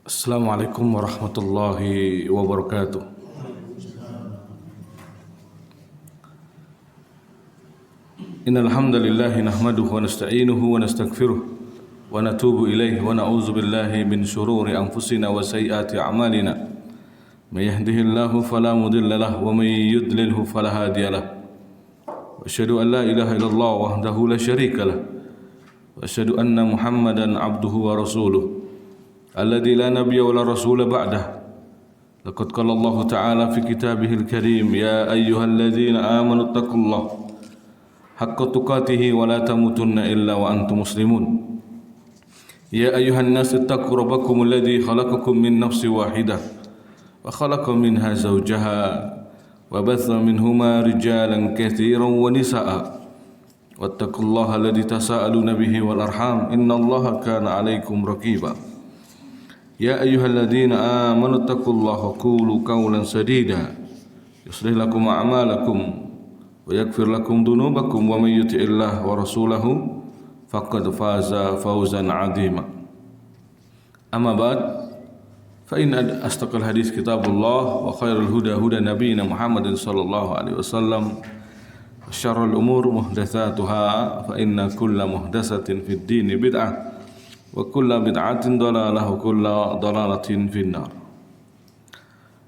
Assalamualaikum warahmatullahi wabarakatuh. Innal hamdalillah nahmaduhu wa nasta'inuhu wa nastaghfiruh wa natubu ilayhi wa na'udzu billahi min shururi anfusina wa sayyiati a'malina. May yahdihillahu fala mudilla lahu wa may yudlilhu fala hadiya lahu. Wa asyhadu an la ilaha illallah wahdahu la syarika lahu. Wa asyhadu anna Muhammadan 'abduhu wa rasuluh. الذي لا نبي ولا رسول بعده لقد قال الله تعالى في كتابه الكريم يا أيها الذين آمنوا اتقوا الله حق تقاته ولا تموتن إلا وأنتم مسلمون يا أيها الناس اتقوا ربكم الذي خلقكم من نفس واحدة وخلق منها زوجها وبث منهما رجالا كثيرا ونساء واتقوا الله الذي تساءلون به والأرحام إن الله كان عليكم رقيبا يا أيها الذين آمنوا اتقوا الله وقولوا قولا سديدا يصلح لكم أعمالكم ويغفر لكم ذنوبكم ومن يطع الله ورسوله فقد فاز فوزا عظيما أما بعد فإن أصدق الحديث كتاب الله وخير الهدى هدى نبينا محمد صلى الله عليه وسلم وشر الأمور محدثاتها فإن كل محدثة في الدين بدعة wa kullu bid'atin dhalalah wa kullu dhalalatin finnar.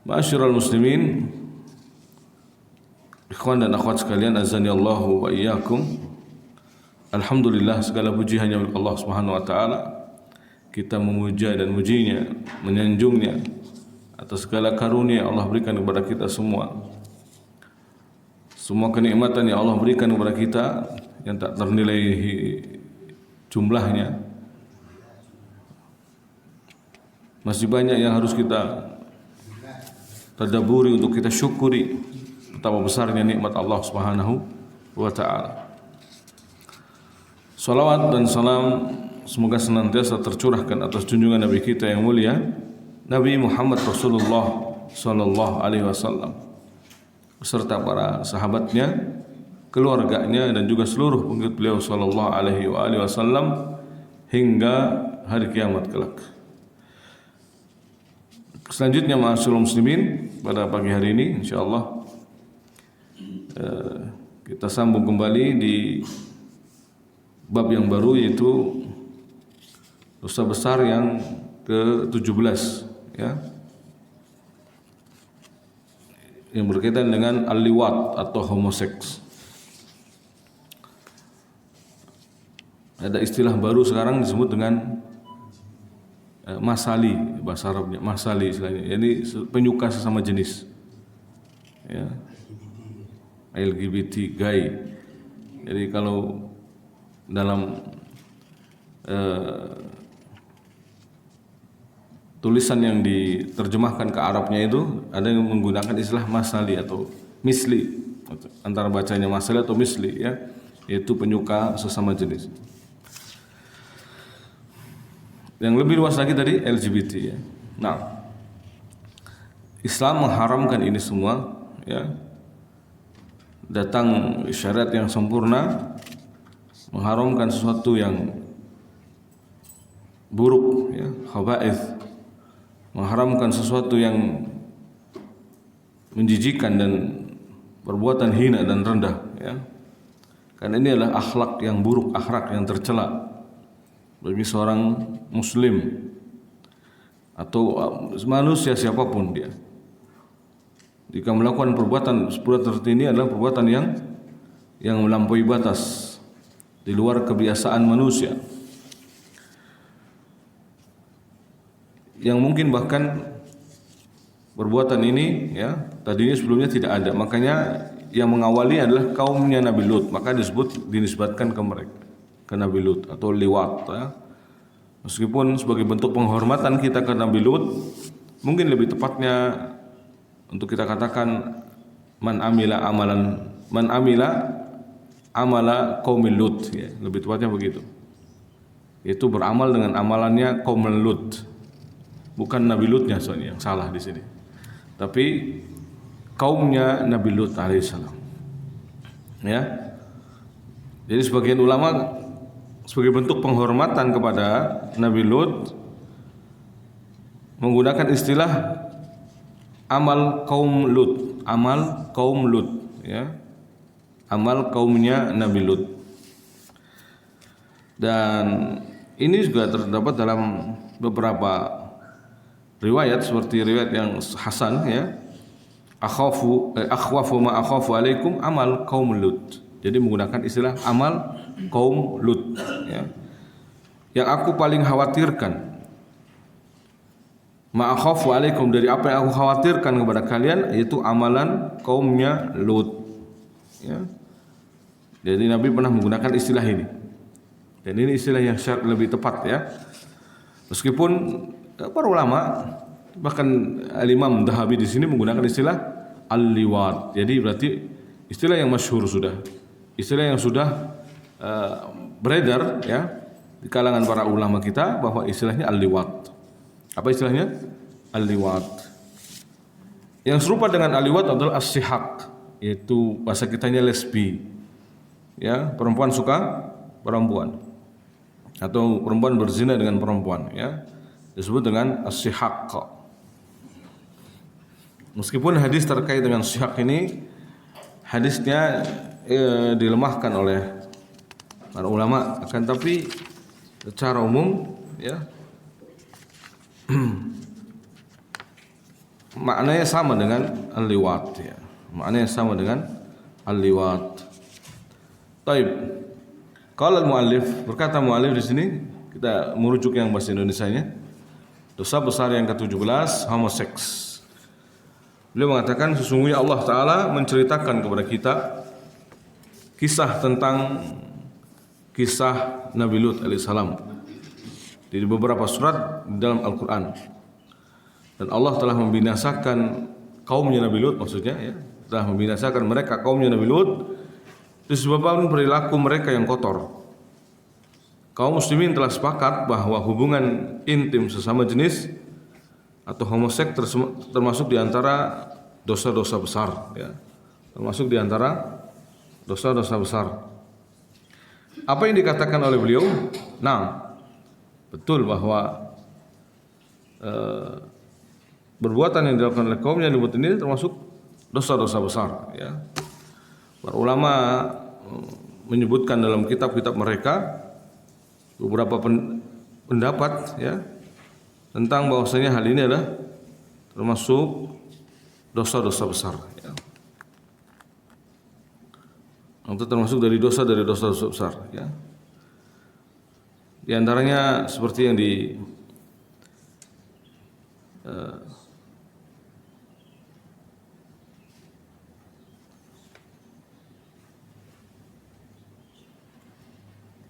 Ma'asyiral muslimin, ikhwan dan akhwat sekalian, azani Allahu wa iyyakum. Alhamdulillah, segala puji hanya milik Allah Subhanahu wa taala. Kita memuja dan mujinya, menyanjungnya atas segala karunia yang Allah berikan kepada kita semua. Semua kenikmatan yang Allah berikan kepada kita yang tak ternilai jumlahnya. Masih banyak yang harus kita tadaburi untuk kita syukuri betapa besarnya nikmat Allah Subhanahu wa taala. Salawat dan salam semoga senantiasa tercurahkan atas junjungan Nabi kita yang mulia Nabi Muhammad Rasulullah sallallahu alaihi wasallam beserta para sahabatnya, keluarganya dan juga seluruh pengikut beliau sallallahu alaihi wasallam hingga hari kiamat kelak. Selanjutnya ma'asyiral muslimin, pada pagi hari ini insyaallah kita sambung kembali di bab yang baru, yaitu dosa besar yang ke-17 ya, yang berkaitan dengan al-liwat atau homoseks. Ada istilah baru sekarang disebut dengan masali, bahasa Arabnya masali istilahnya, jadi penyuka sesama jenis ya, LGBT gay. Jadi kalau dalam tulisan yang diterjemahkan ke Arabnya itu ada yang menggunakan istilah masali atau misli, antara bacanya masali atau misli ya, yaitu penyuka sesama jenis. Yang lebih luas lagi tadi LGBT ya. Nah, Islam mengharamkan ini semua ya. Datang syariat yang sempurna mengharamkan sesuatu yang buruk ya, khaba'ith, mengharamkan sesuatu yang menjijikan dan perbuatan hina dan rendah ya. Karena ini adalah akhlak yang buruk, akhlak yang tercela bagi seorang muslim atau manusia siapapun dia. Jika melakukan perbuatan seperti ini adalah perbuatan yang melampaui batas, di luar kebiasaan manusia, yang mungkin bahkan perbuatan ini ya tadinya sebelumnya tidak ada. Makanya yang mengawali adalah kaumnya Nabi Lut, maka dinisbatkan ke mereka, ke Nabi Lut atau liwat ya. Meskipun sebagai bentuk penghormatan kita ke Nabi Lut, mungkin lebih tepatnya untuk kita katakan man amila amala qaumil Lut ya, lebih tepatnya begitu. Itu beramal dengan amalannya kaum Lut. Bukan Nabi Lutnya soalnya yang salah di sini. Tapi kaumnya Nabi Lut alaihissalam. Ya. Jadi sebagian ulama – 'Sebagai ulama, 'Sebagai bentuk penghormatan kepada Nabi Lut, maka disebut dinisbatkan ke mereka, ke Nabi Lut atau liwat ya. Meskipun sebagai bentuk penghormatan kita ke Nabi Lut, mungkin lebih tepatnya untuk kita katakan man amila amalan, man amila amala qaumil Lut ya, lebih tepatnya begitu. Itu beramal dengan amalannya kaum Lut. Tapi kaumnya Nabi Lut alaihissalam. Ya. Jadi sebagian ulama sebagai bentuk penghormatan kepada Nabi Lut, menggunakan istilah amal kaum Lut, amal kaum Lut, ya, amal kaumnya Nabi Lut. Dan ini juga terdapat dalam beberapa riwayat seperti riwayat yang hasan, ya, akhwafu ma akhafu alaikum amal kaum Lut. Jadi menggunakan istilah amal kaum Lut, ya. Yang aku paling khawatirkan, ma akhafu alaikum, dari apa yang aku khawatirkan kepada kalian, yaitu amalan kaumnya Lut, ya. Jadi Nabi pernah menggunakan istilah ini. Dan ini istilah yang lebih tepat, ya. Meskipun para ulama, bahkan Al-Imam Dhahabi di sini menggunakan istilah al-liwat. Jadi berarti istilah yang masyhur sudah, istilah yang sudah beredar, ya, di kalangan para ulama kita, bahwa istilahnya al-liwat. Apa istilahnya? Al-liwat. Yang serupa dengan al-liwat adalah as-sihaq, yaitu bahasa kitanya lesbi, ya, perempuan suka perempuan atau perempuan berzina dengan perempuan, ya, disebut dengan as-sihaq. Meskipun hadis terkait dengan sihaq ini, hadisnya dilemahkan oleh para ulama, akan tapi secara umum, ya, maknanya sama dengan al-liwat, ya. Maknanya sama dengan al-liwat. Taib. Qala al-muallif, berkata muallif di sini, kita merujuk yang bahasa Indonesianya. Dosa besar yang ke-17, homoseks. Beliau mengatakan sesungguhnya Allah Ta'ala menceritakan kepada kita kisah tentang kisah Nabi Lut alaihissalam di beberapa surat di dalam Al-Quran. Dan Allah telah membinasakan kaumnya Nabi Lut, maksudnya, ya, telah membinasakan mereka kaumnya Nabi Lut disebabkan perilaku mereka yang kotor. Kaum muslimin telah sepakat bahwa hubungan intim sesama jenis atau homoseks termasuk di antara dosa-dosa besar, ya. Termasuk di antara dosa-dosa besar. Apa yang dikatakan oleh beliau? Nah, betul bahwa perbuatan yang dilakukan oleh kaumnya Nabi Lut ini termasuk dosa-dosa besar, ya. Para ulama menyebutkan dalam kitab-kitab mereka beberapa pendapat, ya, tentang bahwasanya hal ini adalah termasuk dosa-dosa besar, ya. Itu termasuk dari dosa besar, ya. Di antaranya seperti yang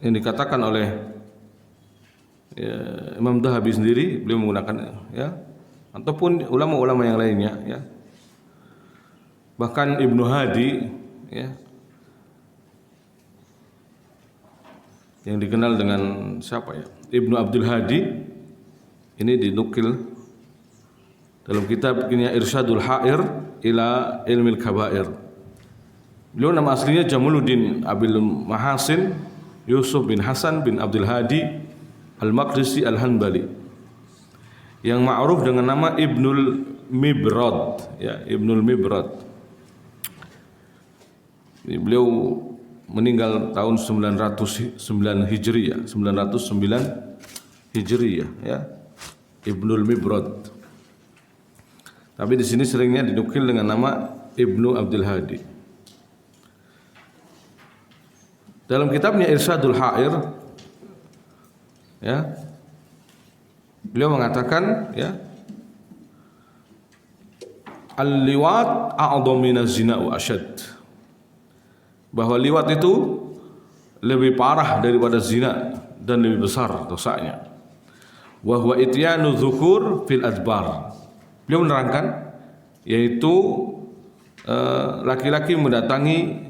yang dikatakan oleh, ya, Imam Dhahabi sendiri, beliau menggunakan, ya, ataupun ulama-ulama yang lainnya, ya. Bahkan Ibnu Hadi, ya, yang dikenal dengan siapa, ya, Ibnu Abdul Hadi, ini dinukil dalam kitabnya Irsyadul Ha'ir ila Ilmil Kabair. Beliau nama aslinya Jamuluddin Abil Mahasin Yusuf bin Hasan bin Abdul Hadi Al-Maqdisi Al-Hanbali, yang ma'ruf dengan nama Ibnul Mibrad, ya, Ibnul Mibrad. Beliau meninggal tahun 909 Hijriyah, 909 Hijriyah, ya, Ibnul Mibrad. Tapi di sini seringnya dinukil dengan nama Ibnu Abdul Hadi. Dalam kitabnya Irsyadul Ha'ir, ya, beliau mengatakan, ya, al-liwat a'dham minaz zina wa asyad, bahwa liwat itu lebih parah daripada zina dan lebih besar dosanya. Wa huwa ityanu dzukur fil adbar. Beliau menerangkan, yaitu laki-laki mendatangi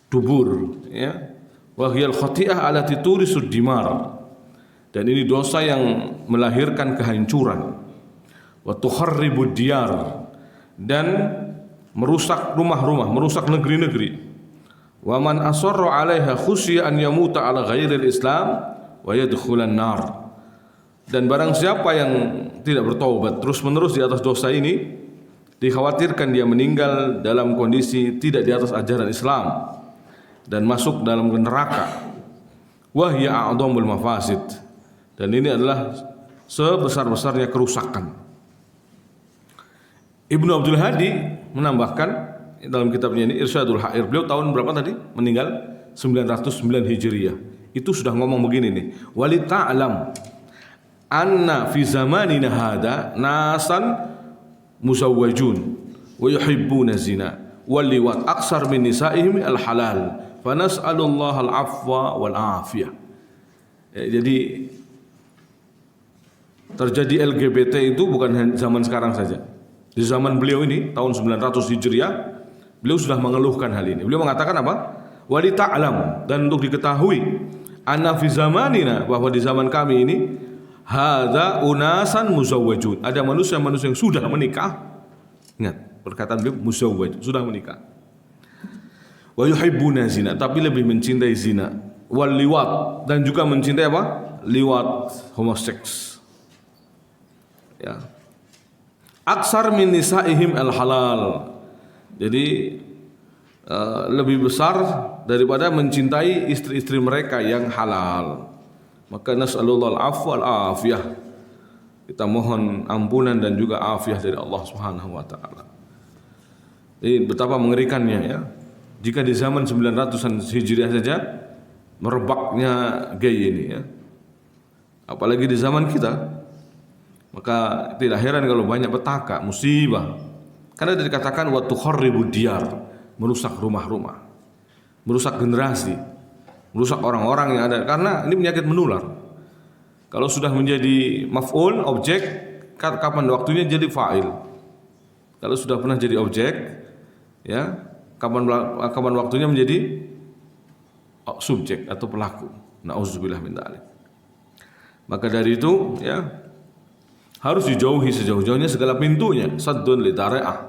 dubur, ya, wa hiyal khati'ah allati turisud dimar, dan ini dosa yang melahirkan kehancuran, wa tukharribud diyar, dan merusak rumah-rumah, merusak negeri-negeri, wa man asarra 'alaiha khusya an yamuta 'ala ghairil islam wa yadkhulan nar, Dan barang siapa yang tidak bertaubat terus-menerus di atas dosa ini, dikhawatirkan dia meninggal dalam kondisi tidak di atas ajaran Islam dan masuk dalam neraka. Wahya a'dhamul mafasid. Dan ini adalah sebesar-besarnya kerusakan. Ibnu Abdul Hadi menambahkan dalam kitabnya ini Irsyadul Hair. Beliau tahun berapa tadi? Meninggal 909 Hijriah. Itu sudah ngomong begini nih. Wali ta'lam anna fi zamanina hada nasan musawwajun wa yuhibbuna zina wal liwat aksar min nisaihim al halal fa nas'alullah al afwa wal afiyah. Jadi terjadi LGBT itu bukan zaman sekarang saja. Di zaman beliau ini tahun 900 Hijriah, beliau sudah mengeluhkan hal ini. Beliau mengatakan apa? Wali ta'lam, dan untuk diketahui anna fi zamanina, bahwa di zaman kami ini hadza unasan muzawwajun, ada manusia-manusia yang sudah menikah. Ingat, perkataan beliau muzawwaj, sudah menikah. Wa yuhibbuna zina, tapi lebih mencintai zina. Wal liwat, dan juga mencintai apa? Liwat, homoseks. Ya. Aksar min nisaihim al halal. Jadi lebih besar daripada mencintai istri-istri mereka yang halal. Maka nas'alullah al-afwa al-afiyah. Kita mohon ampunan dan juga afiah dari Allah Subhanahu wa taala. Jadi betapa mengerikannya ya. Jika di zaman 900-an Hijriah saja merebaknya gay ini ya. Apalagi di zaman kita, maka tidak heran kalau banyak petaka, musibah. Karena dikatakan wa tukharribu diyar, merusak rumah-rumah, merusak generasi, merusak orang-orang yang ada. Karena ini penyakit menular. Kalau sudah menjadi maf'ul, objek, kapan waktunya jadi fa'il. Kalau sudah pernah jadi objek, ya, kapan waktunya menjadi subjek atau pelaku. Nauzubillah min dzalik. Maka dari itu, ya, harus dijauhi sejauh-jauhnya segala pintunya, saddun li dari'ah,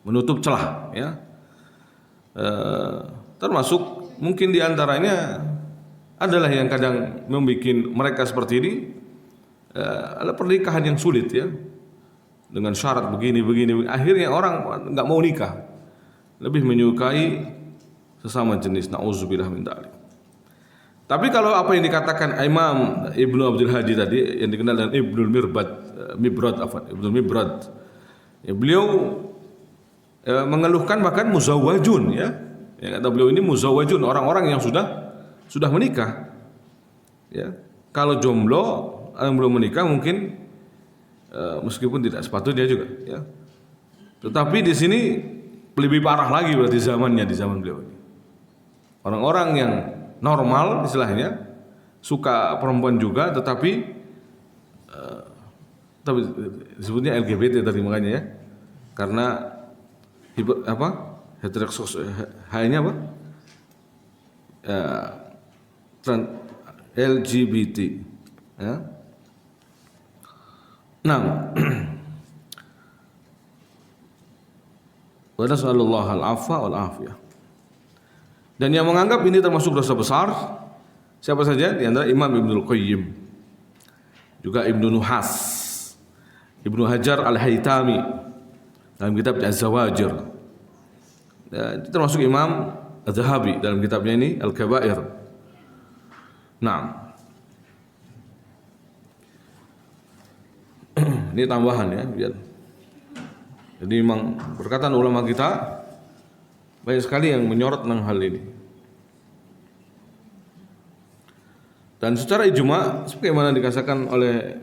menutup celah ya. Termasuk mungkin diantaranya adalah yang kadang membuat mereka seperti ini adalah pernikahan yang sulit ya, dengan syarat begini, akhirnya orang nggak mau nikah, lebih menyukai sesama jenis. Nauzubillah min dzalik. Tapi kalau apa yang dikatakan Imam Ibnu Abdul Hadi tadi yang dikenal dengan Ibnu Mibrad, ya, beliau mengeluhkan bahkan muzawwajun ya. Yang kata beliau ini muzawwajun, orang-orang yang sudah menikah. Ya. Kalau jomblo yang belum menikah mungkin meskipun tidak sepatutnya juga ya. Tetapi di sini lebih parah lagi berarti zamannya, di zaman beliau ini. Orang-orang yang normal istilahnya, suka perempuan juga, tapi disebutnya LGBT tadi makanya ya, karena heteroseksual, hanya apa LGBT ya. Nah, wa nas'alullah al-afwa wal afiyah. Dan yang menganggap ini termasuk dosa besar siapa saja? Di antara Imam Ibnul Qayyim, juga Ibnu Nuhas, Ibnu Hajar Al-Haytami dalam kitab Az-Zawajir. Itu termasuk Imam Az-Zahabi dalam kitabnya ini Al-Kabair. Nah, ini tambahan ya, biar. Jadi memang perkataan ulama kita banyak sekali yang menyorot tentang hal ini. Dan secara ijma, sebagaimana dikatakan oleh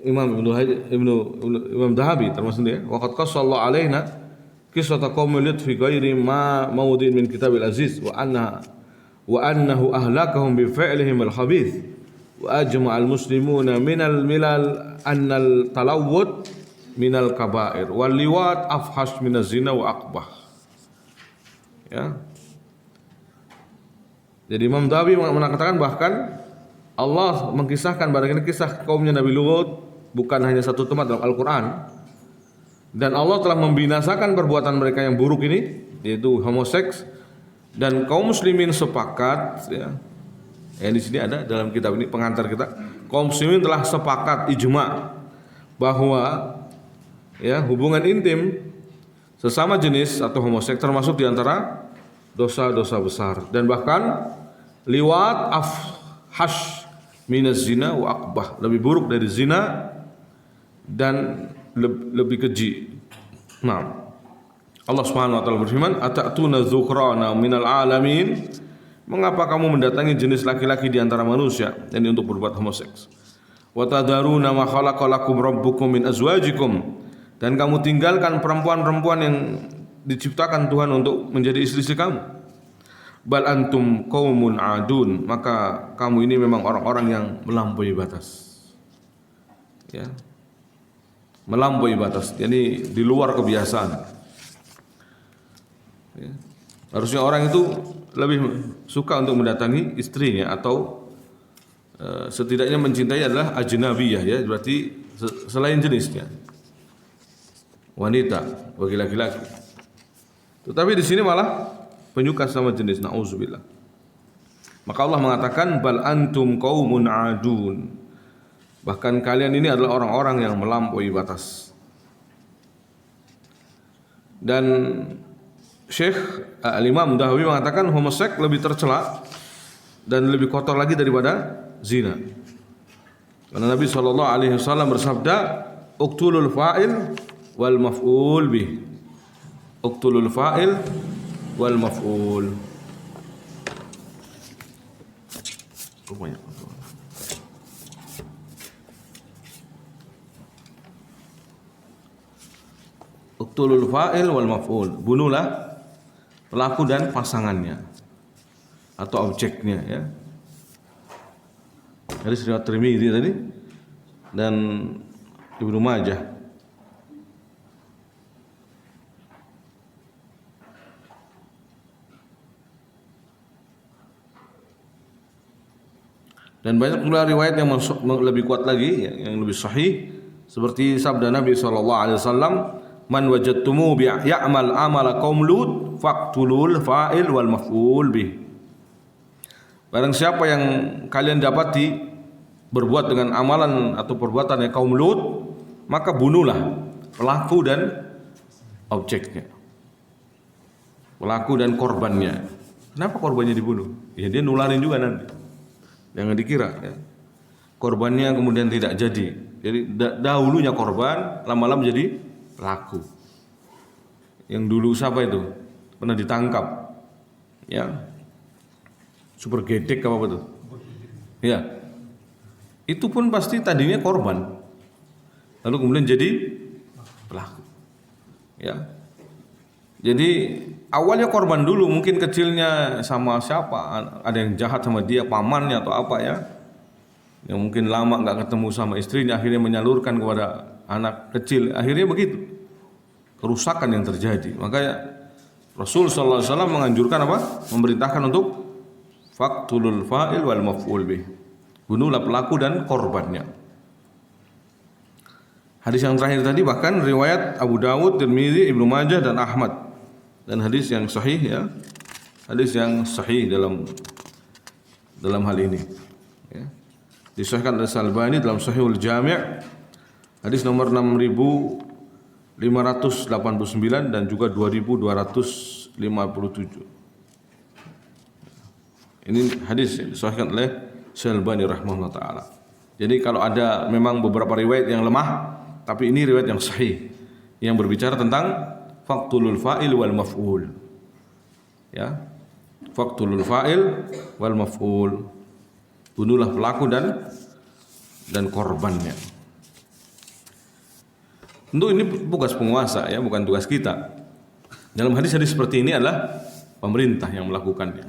Imam Zahabi termasuk dia, waqad qassallahu alaina qissata qaumil lut fi ghairi ma mawdin min kitabil aziz wa annahu ahlakahum bi fi'lihim al-khabith wa ajma' al-muslimuna min al-milal anna al-talawwud min al-kaba'ir wal liwat afhash min az-zina wa aqbah. Ya. Jadi Imam Zahabi mengatakan bahkan Allah mengkisahkan bagaimana kisah kaumnya Nabi Lut bukan hanya satu tempat dalam Al-Quran, dan Allah telah membinasakan perbuatan mereka yang buruk ini, yaitu homoseks, dan kaum muslimin sepakat ya, Di sini ada dalam kitab ini pengantar kita, kaum muslimin telah sepakat ijma bahwa hubungan intim sesama jenis atau homoseks termasuk di antara dosa-dosa besar, dan bahkan liwat afhash minaz zina wa aqbah, lebih buruk dari zina dan lebih keji. Nah, Allah Subhanahu wa taala berfirman, "Atatuna dzukrana minal alamin?" Mengapa kamu mendatangi jenis laki-laki di antara manusia, ini untuk berbuat homoseks. "Wa tadaruna ma khalaqalakum rabbukum min azwajikum." Dan kamu tinggalkan perempuan-perempuan yang diciptakan Tuhan untuk menjadi istri-istri kamu. "Bal antum qaumun adun." Maka kamu ini memang orang-orang yang melampaui batas. Ya. Melampaui batas, jadi di luar kebiasaan. Ya. Harusnya orang itu lebih suka untuk mendatangi istrinya atau setidaknya mencintai adalah ajnabiyah, ya, berarti selain jenisnya, wanita bagi laki-laki. Tetapi di sini malah penyuka sama jenis, nauzubillah. Maka Allah mengatakan bal antum qaumun adun. Bahkan kalian ini adalah orang-orang yang melampaui batas. Dan Syekh Al-Imam Dahawi mengatakan homoseks lebih tercela dan lebih kotor lagi daripada zina. Karena Nabi SAW bersabda, "Uqtulul fa'il wal maf'ul bih." Uqtulul fa'il wal maf'ul. Uqtulul fa'il wal maf'ul. Bunuhlah pelaku dan pasangannya atau objeknya, ya. Dari riwayat Tirmidzi tadi dan Ibnu Majah. Dan banyak pula riwayat yang lebih kuat lagi, yang lebih sahih, seperti sabda Nabi SAW, "Man wajadtumu ya'mal amala qaum Lut faqtulul fa'il wal maf'ul bih." Barang siapa yang kalian dapati berbuat dengan amalan atau perbuatan yang kaum Lut, maka bunuhlah pelaku dan objeknya, pelaku dan korbannya. Kenapa korbannya dibunuh? Ya dia nularin juga nanti. Jangan dikira, ya, korbannya kemudian tidak jadi. Jadi dahulunya korban, lama-lama jadi pelaku. Yang dulu siapa itu? Pernah ditangkap, ya, super gedek apa tuh? Ya, itu pun pasti tadinya korban, lalu kemudian jadi pelaku. Ya, jadi awalnya korban dulu, mungkin kecilnya sama siapa, ada yang jahat sama dia, pamannya atau apa, ya, yang mungkin lama nggak ketemu sama istrinya, akhirnya menyalurkan kepada anak kecil, akhirnya begitu kerusakan yang terjadi. Makanya Rasul sallallahu alaihi wasallam menganjurkan apa? Memerintahkan untuk faqtulul fa'il wal maf'ul bih. Bunuhlah pelaku dan korbannya. Hadis yang terakhir tadi bahkan riwayat Abu Dawud, Tirmidzi, Ibnu Majah dan Ahmad. Dan hadis yang sahih, ya. Hadis yang sahih dalam hal ini, ya. Disahihkan oleh Al-Albani dalam Sahihul Jami', hadis nomor 6589 dan juga 2257. Ini hadis yang disahihkan oleh Al-Albani rahimahullah taala. Jadi kalau ada memang beberapa riwayat yang lemah, tapi ini riwayat yang sahih yang berbicara tentang faqtulul fa'il wal maf'ul. Ya. Faqtulul fa'il wal maf'ul. Bunuhlah pelaku dan korbannya. Tentu ini tugas penguasa, ya, bukan tugas kita. Dalam hadis-hadis seperti ini adalah pemerintah yang melakukannya.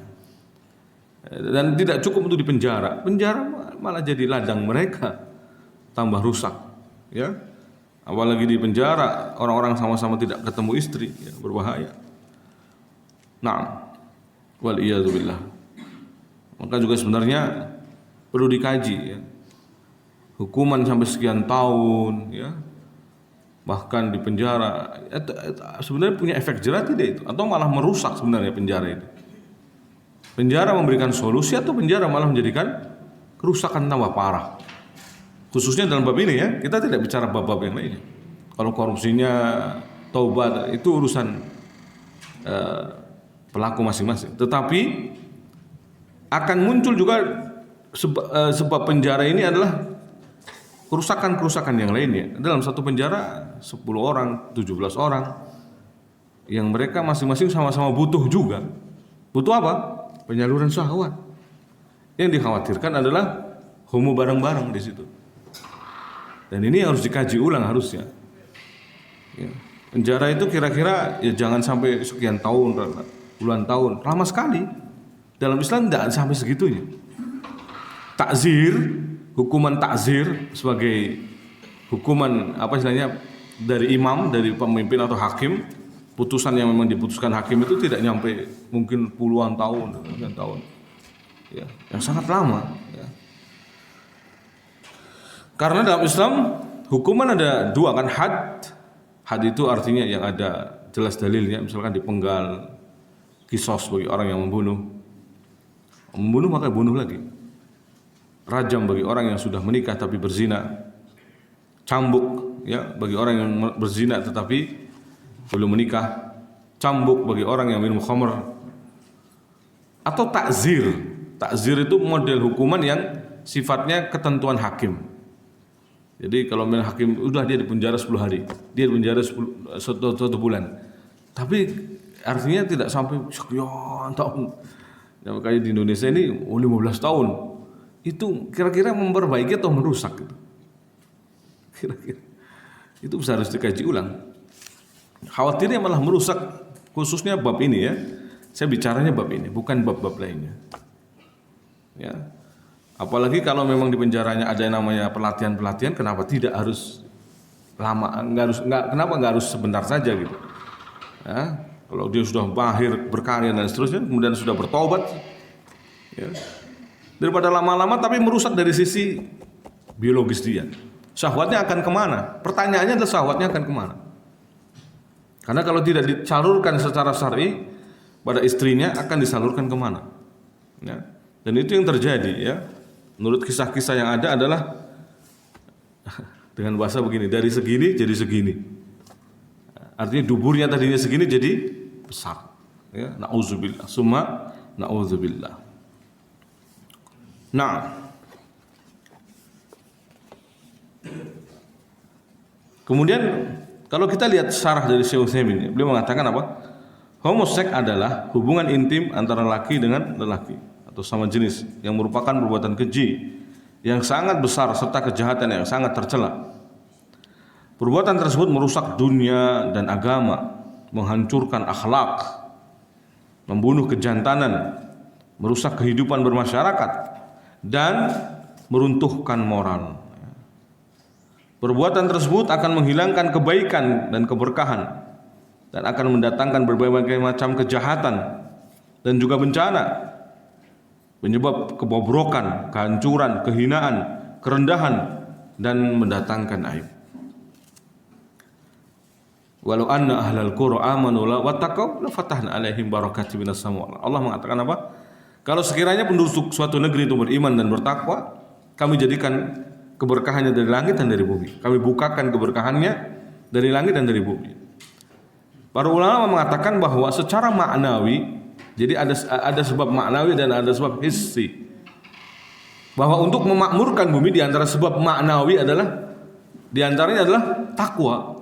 Dan tidak cukup untuk dipenjara. Penjara malah jadi ladang mereka, tambah rusak, ya. Apalagi di penjara orang-orang sama-sama tidak ketemu istri, ya, berbahaya. Nah, wal iyadzubillah. Maka juga sebenarnya perlu dikaji, ya. Hukuman sampai sekian tahun, ya, bahkan di penjara, sebenarnya punya efek jerah tidak itu, atau malah merusak sebenarnya penjara itu? Penjara memberikan solusi atau penjara malah menjadikan kerusakan tambah parah. Khususnya dalam bab ini ya, kita tidak bicara bab-bab yang lainnya. Kalau korupsinya, taubat itu urusan pelaku masing-masing. Tetapi akan muncul juga sebab penjara ini adalah kerusakan-kerusakan yang lainnya. Dalam satu penjara 10 orang, 17 orang yang mereka masing-masing sama-sama butuh juga. Butuh apa? Penyaluran syahwat. Yang dikhawatirkan adalah homo bareng-bareng di situ. Dan ini harus dikaji ulang harusnya. Ya. Penjara itu kira-kira ya jangan sampai sekian tahun, puluhan tahun, lama sekali. Dalam Islam tidak sampai segitunya. Takzir, hukuman takzir sebagai hukuman apa istilahnya dari imam, dari pemimpin atau hakim, putusan yang memang diputuskan hakim itu tidak nyampe mungkin puluhan tahun, ya, yang sangat lama. Ya. Karena dalam Islam hukuman ada dua kan, had itu artinya yang ada jelas dalilnya, misalkan dipenggal, kisos bagi orang yang membunuh maka bunuh lagi, rajam bagi orang yang sudah menikah tapi berzina, cambuk ya bagi orang yang berzina tetapi belum menikah, cambuk bagi orang yang minum khamr, atau takzir itu model hukuman yang sifatnya ketentuan hakim. Jadi kalau hakim udah dia dipenjara 10 hari, dia dipenjara 1 bulan, tapi artinya tidak sampai sekian tahun. Yang kayak di Indonesia ini 15 tahun, itu kira-kira memperbaiki atau merusak gitu. Kira-kira itu harus dikaji ulang. Khawatirnya malah merusak, khususnya bab ini ya. Saya bicaranya bab ini, bukan bab-bab lainnya. Ya. Apalagi kalau memang di penjaranya ada yang namanya pelatihan, kenapa tidak harus lama? Kenapa nggak harus sebentar saja gitu? Ya. Kalau dia sudah mahir berkarya dan seterusnya, kemudian sudah bertobat, ya. Daripada lama-lama tapi merusak dari sisi biologis dia. Syahwatnya akan kemana? Pertanyaannya adalah syahwatnya akan kemana? Karena kalau tidak disalurkan secara syar'i pada istrinya, akan disalurkan kemana? Ya. Dan itu yang terjadi ya. Menurut kisah-kisah yang ada adalah dengan bahasa begini, dari segini jadi segini. Artinya duburnya tadinya segini jadi besar. Ya, na'udzubillah, summa na'udzubillah. Nah, kemudian kalau kita lihat syarah dari Syekh Utsaimin, beliau mengatakan apa? Homoseks adalah hubungan intim antara laki dengan lelaki atau sama jenis yang merupakan perbuatan keji yang sangat besar serta kejahatan yang sangat tercela. Perbuatan tersebut merusak dunia dan agama, menghancurkan akhlak, membunuh kejantanan, merusak kehidupan bermasyarakat, dan meruntuhkan moral. Perbuatan tersebut akan menghilangkan kebaikan dan keberkahan dan akan mendatangkan berbagai macam kejahatan dan juga bencana, penyebab kebobrokan, kehancuran, kehinaan, kerendahan, dan mendatangkan aib. Walau anna ahlal qura amanu wattaqau la fatahna alaihim barakatin minas sama. Allah mengatakan apa? Kalau sekiranya penduduk suatu negeri itu beriman dan bertakwa, kami jadikan keberkahannya dari langit dan dari bumi. Kami bukakan keberkahannya dari langit dan dari bumi. Para ulama mengatakan bahwa secara maknawi, jadi ada sebab maknawi dan ada sebab hissi. Bahwa untuk memakmurkan bumi di antara sebab maknawi adalah di antaranya adalah takwa.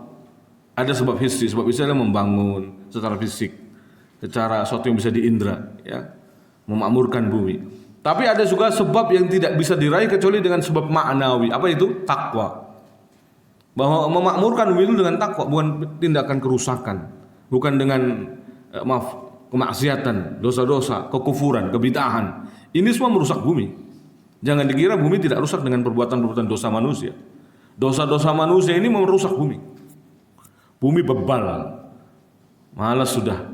Ada sebab hissi, sebab hissi adalah membangun secara fisik, secara sesuatu yang bisa diindra, ya, memakmurkan bumi. Tapi ada juga sebab yang tidak bisa diraih kecuali dengan sebab maknawi. Apa itu? Takwa. Bahwa memakmurkan bumi itu dengan takwa, bukan tindakan kerusakan, bukan dengan kemaksiatan, dosa-dosa, kekufuran, kebid'ahan. Ini semua merusak bumi. Jangan dikira bumi tidak rusak dengan perbuatan-perbuatan dosa manusia. Dosa-dosa manusia ini merusak bumi. Bumi bebal, malas sudah,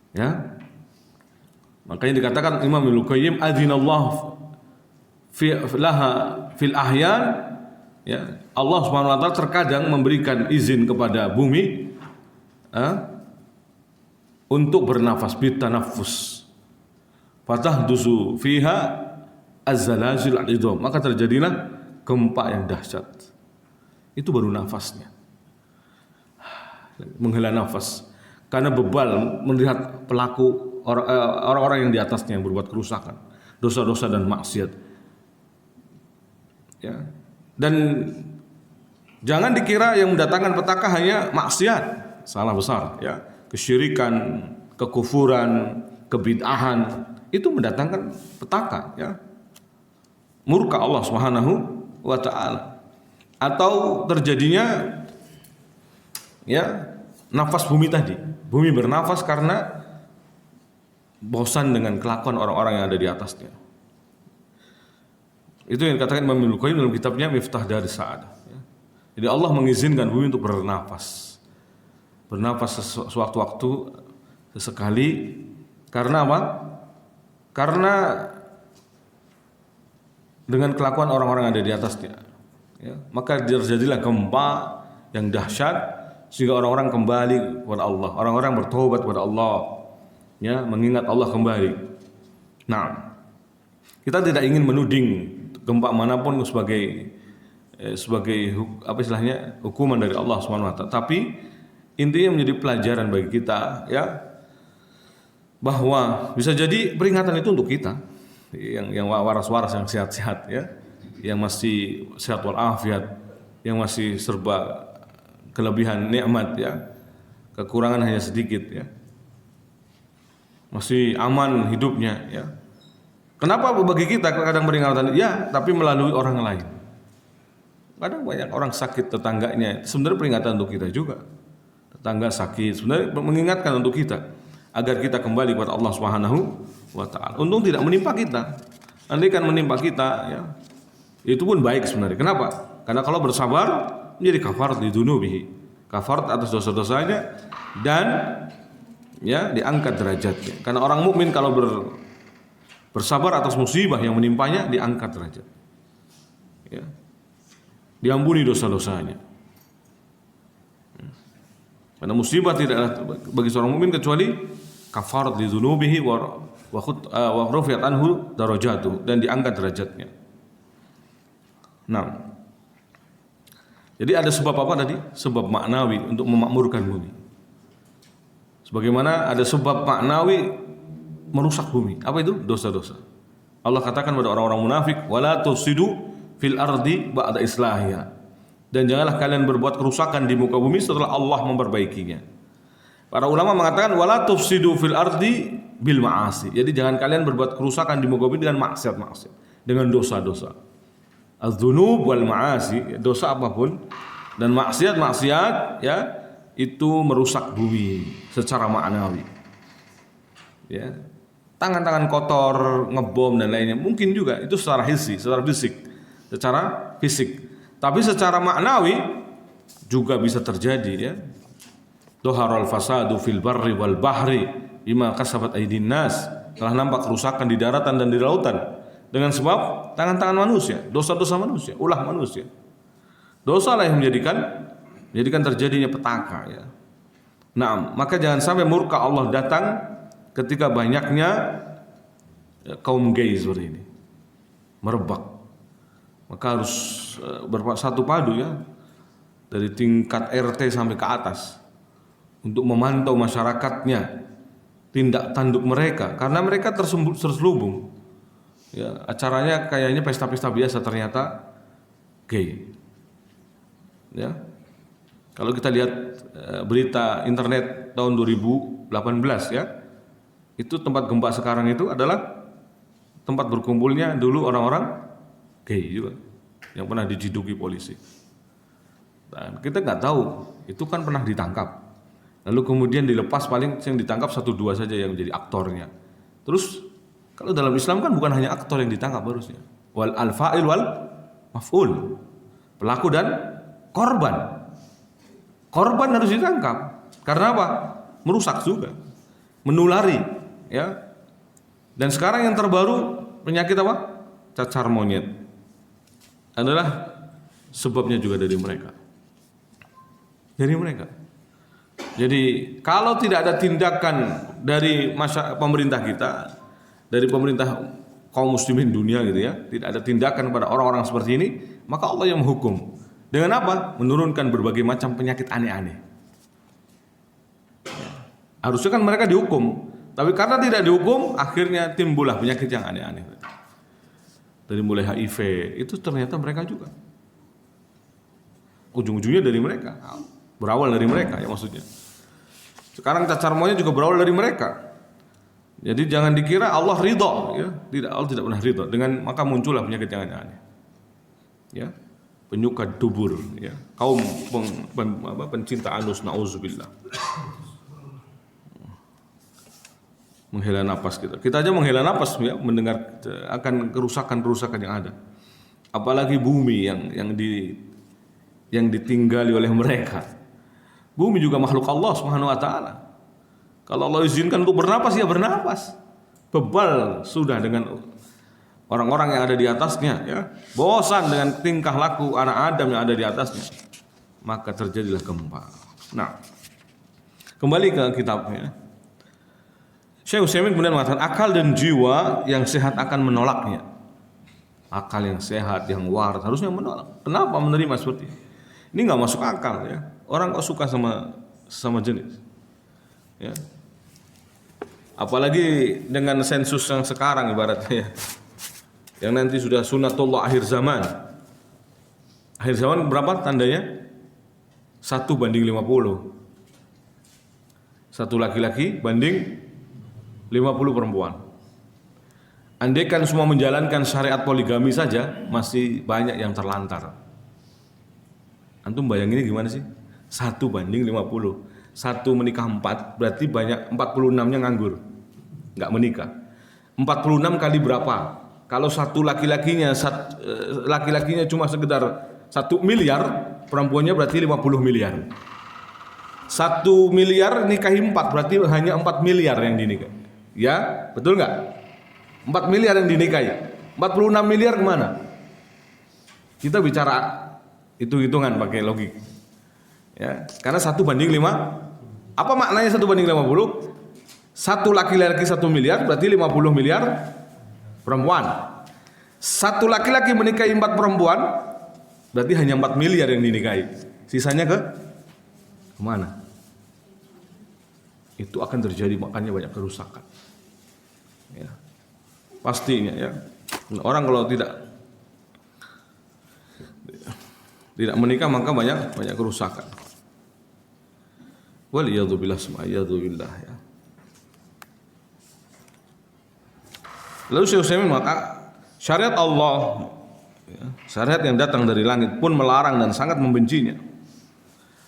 ya. Makanya dikatakan Imam Ibnu Qayyim, adzinallahu fil ahyan, ya. Allah Subhanahu wa taala terkadang memberikan izin kepada bumi untuk bernafas, bitanafus. fatahdusu fiha az-zalazil al-idham, maka terjadilah gempa yang dahsyat. Itu baru nafasnya, menghela nafas, karena bebal melihat pelaku orang-orang yang di atasnya yang berbuat kerusakan, dosa-dosa dan maksiat. Ya. Dan jangan dikira yang mendatangkan petaka hanya maksiat, salah besar ya. Kesyirikan, kekufuran, kebid'ahan itu mendatangkan petaka ya. Murka Allah Subhanahu wa taala. Atau terjadinya ya nafas bumi tadi. Bumi bernafas karena bosan dengan kelakuan orang-orang yang ada di atasnya. Itu yang dikatakan Imam Ibnu Qayyim dalam kitabnya Miftah Daris Sa'adah. Jadi Allah mengizinkan bumi untuk bernafas sewaktu-waktu sesekali. Karena apa? Karena dengan kelakuan orang-orang yang ada di atasnya, ya, maka terjadilah gempa yang dahsyat sehingga orang-orang kembali kepada Allah, orang-orang bertobat kepada Allah, ya, mengingat Allah kembali. Nah, kita tidak ingin menuding gempa manapun sebagai apa istilahnya hukuman dari Allah SWT. Tapi intinya menjadi pelajaran bagi kita, ya, bahwa bisa jadi peringatan itu untuk kita yang waras-waras, yang sehat-sehat, ya, yang masih sehat walafiat, yang masih serba kelebihan nikmat, ya, kekurangan hanya sedikit, ya, masih aman hidupnya, ya. Kenapa bagi kita kadang peringatan? Ya, tapi melalui orang lain. Kadang banyak orang sakit tetangganya, sebenarnya peringatan untuk kita juga. Tetangga sakit, sebenarnya mengingatkan untuk kita agar kita kembali kepada Allah Subhanahu wa taala. Untung tidak menimpa kita. Andai kan menimpa kita, ya, itu pun baik sebenarnya. Kenapa? Karena kalau bersabar menjadi kafarat li dzunubihi, kafarat atas dosa-dosanya, dan ya diangkat derajatnya. Karena orang mukmin kalau bersabar atas musibah yang menimpanya, diangkat derajat, ya, diampuni dosa-dosanya. Karena musibah tidaklah bagi seorang mukmin kecuali kafarat li dzunubihi wa rufiyat anhu darajatuh, dan diangkat derajatnya. Nah, jadi ada sebab apa tadi? Sebab maknawi untuk memakmurkan bumi. Sebagaimana ada sebab maknawi merusak bumi. Apa itu? Dosa-dosa. Allah katakan pada orang-orang munafik, wala tufsidu fil ardi ba'da islahiha. Dan janganlah kalian berbuat kerusakan di muka bumi setelah Allah memperbaikinya. Para ulama mengatakan wala tufsidu fil ardi bil ma'asi. Jadi jangan kalian berbuat kerusakan di muka bumi dengan maksiat-maksiat, dengan dosa-dosa. Az-dzunub wal ma'asi, dosa apapun dan maksiat-maksiat, ya, itu merusak bumi secara maknawi. Ya. Tangan-tangan kotor, ngebom dan lainnya mungkin juga itu secara hissi, secara fisik. Tapi secara maknawi juga bisa terjadi, ya. Dhaharal fasadu fil barri wal bahri bima kasabat aydin nas. Telah nampak kerusakan di daratan dan di lautan dengan sebab tangan-tangan manusia, dosa-dosa manusia, ulah manusia. Dosa lah yang menjadikan terjadinya petaka, ya. Nah, maka jangan sampai murka Allah datang ketika banyaknya kaum gay seperti ini merebak. Maka harus bersatu padu, ya, dari tingkat RT sampai ke atas untuk memantau masyarakatnya, tindak tanduk mereka, karena mereka terselubung. Ya, acaranya kayaknya pesta-pesta biasa, ternyata gay. Ya, kalau kita lihat berita internet tahun 2018, ya, itu tempat gempa sekarang itu adalah tempat berkumpulnya dulu orang-orang gay juga yang pernah dijiduki polisi. Dan kita nggak tahu itu kan pernah ditangkap, lalu kemudian dilepas, paling yang ditangkap 1-2 saja yang menjadi aktornya. Terus kalau dalam Islam kan bukan hanya aktor yang ditangkap harusnya, wal al-fa'il wal maf'ul, pelaku dan korban harus ditangkap. Karena apa? Merusak juga, menulari, ya. Dan sekarang yang terbaru penyakit apa? Cacar monyet adalah sebabnya juga dari mereka. Jadi kalau tidak ada tindakan dari pemerintah kita, dari pemerintah kaum muslimin dunia gitu ya, tidak ada tindakan pada orang-orang seperti ini, maka Allah yang menghukum. Dengan apa? Menurunkan berbagai macam penyakit aneh-aneh. Harusnya kan mereka dihukum, tapi karena tidak dihukum, akhirnya timbullah penyakit yang aneh-aneh. Dari mulai HIV, itu ternyata mereka juga. Ujung-ujungnya dari mereka, berawal dari mereka ya maksudnya. Sekarang cacar monyet juga berawal dari mereka. Jadi jangan dikira Allah ridho, ya. Tidak, Allah tidak pernah ridho. Dengan maka muncullah penyakit yang aneh-aneh. Ya, penyuka dubur, ya. Kaum pencinta anus, nauzubillah. Menghela napas kita. Kita aja menghela napas ya, mendengar akan kerusakan-kerusakan yang ada. Apalagi bumi yang ditinggali oleh mereka. Bumi juga makhluk Allah Subhanahu wa taala. Kalau Allah izinkan untuk bernapas, ya bernapas. Bebal sudah dengan orang-orang yang ada di atasnya, ya. Bosan dengan tingkah laku anak Adam yang ada di atasnya. Maka terjadilah gempa. Nah, kembali ke kitabnya. Syekh Utsaimin kemudian mengatakan akal dan jiwa yang sehat akan menolaknya. Akal yang sehat, yang waras harusnya menolak. Kenapa menerima seperti ini? Ini nggak masuk akal ya. Orang kok suka sama jenis, ya. Apalagi dengan sensus yang sekarang ibaratnya, yang nanti sudah sunatullah akhir zaman. Akhir zaman berapa tandanya? 1:50. Satu laki-laki banding 50 perempuan. Andaikan semua menjalankan syariat poligami saja, masih banyak yang terlantar. Antum bayanginnya gimana sih? 1:50. Satu menikah 4, berarti banyak 46-nya nganggur, nggak menikah. 46 kali berapa? Kalau satu laki-lakinya cuma sekedar 1 miliar, perempuannya berarti 50 miliar. 1 miliar nikahi 4, berarti hanya 4 miliar yang dinikahi. Ya, betul nggak? 4 miliar yang dinikahi. 46 miliar kemana? Kita bicara hitung-hitungan pakai logik. Ya, karena 1:5. Apa maknanya 1:50? Satu laki-laki 1 miliar berarti 50 miliar perempuan. Satu laki-laki menikahi 4 perempuan berarti hanya 4 miliar yang dinikahi. Sisanya kemana? Itu akan terjadi, makanya banyak kerusakan. Ya, pastinya ya. Orang kalau tidak menikah maka banyak kerusakan. Waliyadzubillah sumayadzubillah ya. Lalu Syekh Utsaimin maka syariat Allah, ya, syariat yang datang dari langit pun melarang dan sangat membencinya.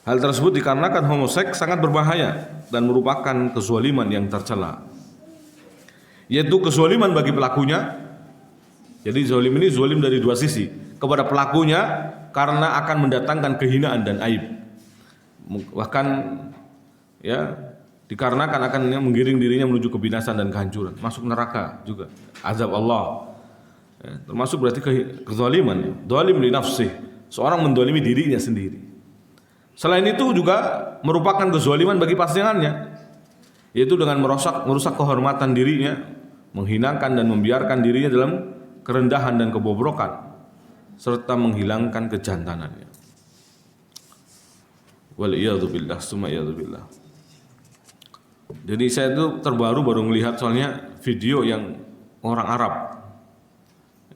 Hal tersebut dikarenakan homoseks sangat berbahaya dan merupakan kezaliman yang tercela. Yaitu kezaliman bagi pelakunya. Jadi zalim ini zalim dari dua sisi. Kepada pelakunya karena akan mendatangkan kehinaan dan aib. Bahkan ya dikarenakan akan menggiring dirinya menuju kebinasan dan kehancuran, masuk neraka juga, azab Allah. Ya, termasuk berarti kezaliman, ya. Zalim li nafsih, seorang mendolimi dirinya sendiri. Selain itu juga merupakan kezaliman bagi pasangannya, yaitu dengan merusak kehormatan dirinya, menghinakan dan membiarkan dirinya dalam kerendahan dan kebobrokan, serta menghilangkan kejantanannya. Waliyadzubillah sumayadzubillah. Jadi saya itu baru melihat soalnya video yang orang Arab,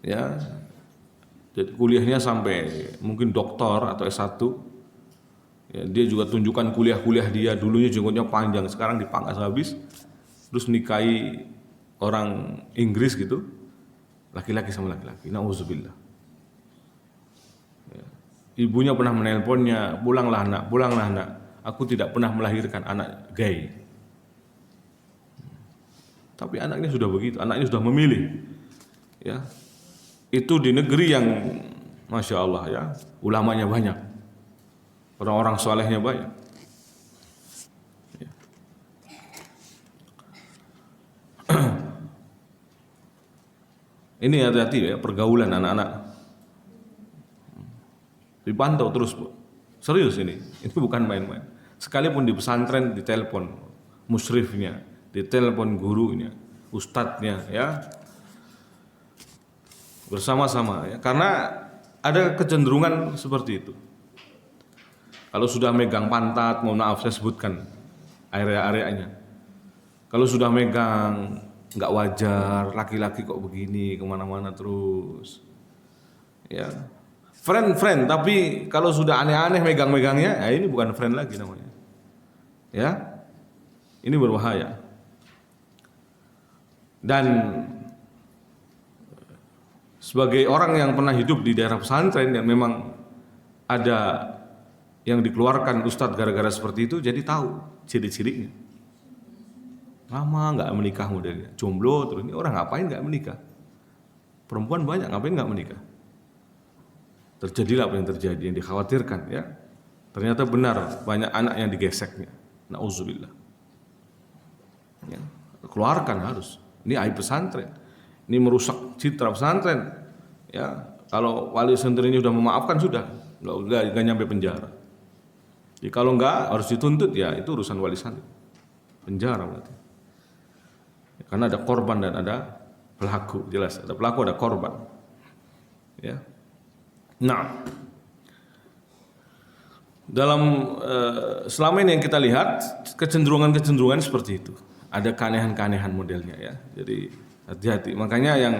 ya, jadi kuliahnya sampai mungkin doktor atau S1, ya, dia juga tunjukkan kuliah dia, dulunya jenggotnya panjang, sekarang dipangkas habis, terus nikahi orang Inggris gitu, laki-laki sama laki-laki, nauzubillah. Ya. Ibunya pernah menelponnya, pulanglah nak, aku tidak pernah melahirkan anak gay. Tapi anaknya sudah begitu, anaknya sudah memilih, ya. Itu di negeri yang masya Allah ya, ulamanya banyak, orang-orang solehnya banyak. Ya. Ini hati-hati ya, pergaulan anak-anak, dipantau terus, Bu. Serius ini bukan main-main. Sekalipun di pesantren ditelepon musyrifnya, ditelepon gurunya, ustadznya ya, bersama-sama ya, karena ada kecenderungan seperti itu. Kalau sudah megang pantat, mohon maaf saya sebutkan area-areanya. Kalau sudah megang nggak wajar, laki-laki kok begini kemana-mana terus ya. Friend, tapi kalau sudah aneh-aneh megang-megangnya, ya ini bukan friend lagi namanya. Ya, ini berbahaya. Dan sebagai orang yang pernah hidup di daerah pesantren yang memang ada yang dikeluarkan ustadz gara-gara seperti itu, jadi tahu ciri-cirinya. Lama nggak menikah modelnya, jomblo terus. Ini orang ngapain nggak menikah? Perempuan banyak, ngapain nggak menikah? Terjadilah apa yang terjadi, yang dikhawatirkan ya. Ternyata benar, banyak anak yang digeseknya. Nauzubillah. Ya, keluarkan harus. Ini aib pesantren. Ini merusak citra pesantren. Ya, kalau wali pesantren ini sudah memaafkan sudah, nggak nyampe penjara. Jadi kalau nggak harus dituntut ya itu urusan wali santri. Penjara berarti. Ya, karena ada korban dan ada pelaku, jelas ada pelaku ada korban. Ya. Nah, dalam selama ini yang kita lihat kecenderungan seperti itu. Ada keanehan-keanehan modelnya ya. Jadi hati-hati. Makanya yang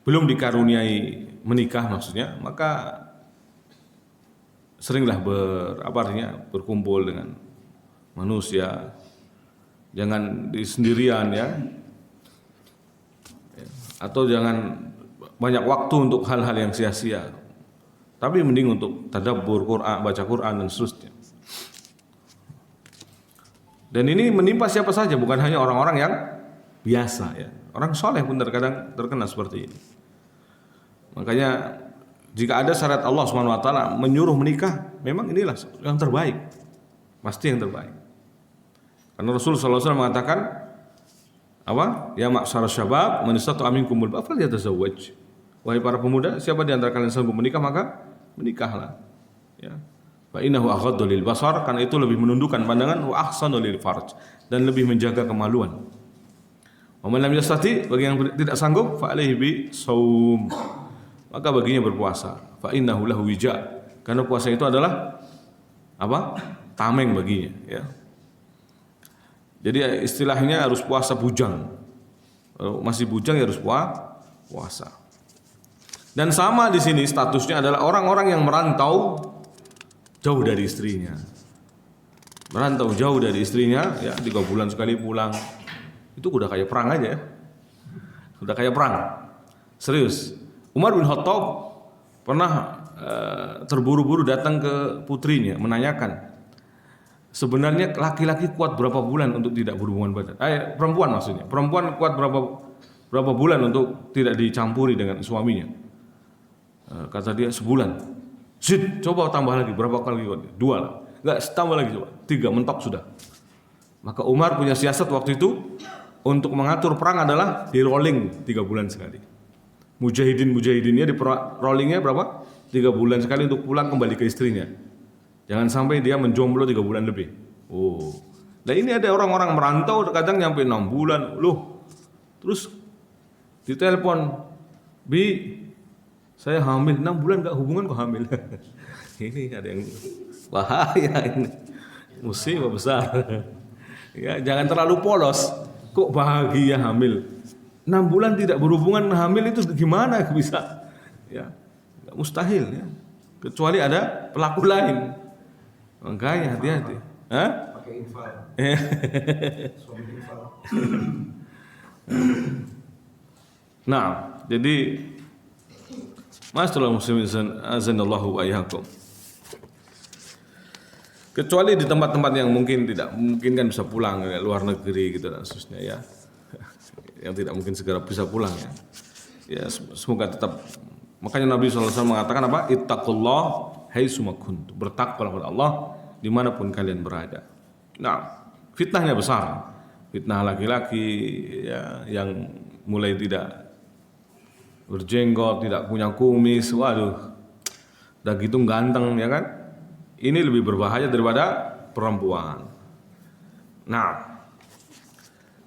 belum dikaruniai menikah maksudnya, maka seringlah berkumpul dengan manusia. Jangan di sendirian ya. Atau jangan banyak waktu untuk hal-hal yang sia-sia. Tapi mending untuk tadabbur Quran, baca Quran dan seterusnya. Dan ini menimpa siapa saja, bukan hanya orang-orang yang biasa ya. Orang soleh pun terkadang terkena seperti ini. Makanya jika ada syariat Allah SWT menyuruh menikah, memang inilah yang terbaik. Pasti yang terbaik. Karena Rasulullah SAW mengatakan apa? Ya ma'syarasy syabab, man istata'a minkumul ba'ata falyatazawwaj. Wahai para pemuda, siapa di antara kalian sanggup menikah maka menikahlah. Ya. Fa innahu aghaddu lil basar, karena itu lebih menundukkan pandangan, wa ahsanu lil farj, dan lebih menjaga kemaluan. Wa man lam yastati, bagi yang tidak sanggup, fa alaihi bi shaum, maka baginya berpuasa. Fa innahu lahu wija, karena puasa itu adalah apa? Tameng baginya, ya. Jadi istilahnya harus puasa bujang. Kalau masih bujang ya harus puasa. Dan sama di sini statusnya adalah orang-orang yang merantau jauh dari istrinya. Merantau jauh dari istrinya, ya 3 bulan sekali pulang. Itu udah kayak perang aja ya. Udah kayak perang. Serius. Umar bin Khattab pernah terburu-buru datang ke putrinya menanyakan, sebenarnya laki-laki kuat berapa bulan untuk tidak berhubungan badan? Perempuan maksudnya. Perempuan kuat berapa bulan untuk tidak dicampuri dengan suaminya? Kata dia sebulan. Coba tambah lagi, berapa kali? 2 lah. Enggak, tambah lagi coba. 3 mentok sudah. Maka Umar punya siasat waktu itu untuk mengatur perang adalah di rolling 3 bulan sekali. Mujahidinnya di rollingnya berapa? 3 bulan sekali untuk pulang kembali ke istrinya. Jangan sampai dia menjomblo 3 bulan lebih. Oh. Nah ini ada orang-orang merantau kadang nyampe 6 bulan. Loh. Terus ditelepon, "Bi, saya hamil 6 bulan gak hubungan kok hamil." Ini ada yang bahaya ini. Musibah besar. Ya, jangan terlalu polos. Kok bahagia hamil? 6 bulan tidak berhubungan hamil itu gimana bisa? Ya, gak mustahil ya. Kecuali ada pelaku lain. Makanya hati-hati. Hah? Pakai infal. Suami infal. Nah, jadi Masyaallah muslimin azanallahu wa iyyakum. Kecuali di tempat-tempat yang mungkin tidak memungkinkan bisa pulang ke luar negeri gitu dan seterusnya ya. Yang tidak mungkin segera bisa pulang ya. Ya semoga tetap, makanya Nabi SAW mengatakan apa? Ittaqullah haitsuma kuntum. Bertakwalah kepada Allah dimanapun kalian berada. Nah, fitnahnya besar. Fitnah laki-laki ya, yang mulai tidak berjenggot, tidak punya kumis, waduh, udah gitu ganteng ya kan? Ini lebih berbahaya daripada perempuan. Nah,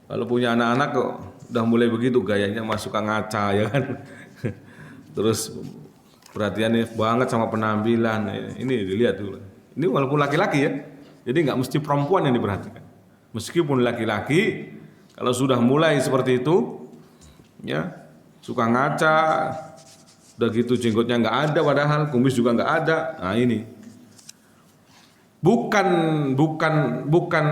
kalau punya anak-anak kok udah mulai begitu gayanya, suka ngaca ya kan. Terus perhatiannya banget sama penampilan. Ini dilihat dulu. Ini walaupun laki-laki ya, jadi nggak mesti perempuan yang diperhatikan. Meskipun laki-laki, kalau sudah mulai seperti itu, ya suka ngaca, udah gitu jenggotnya nggak ada, padahal kumis juga nggak ada. Nah ini bukan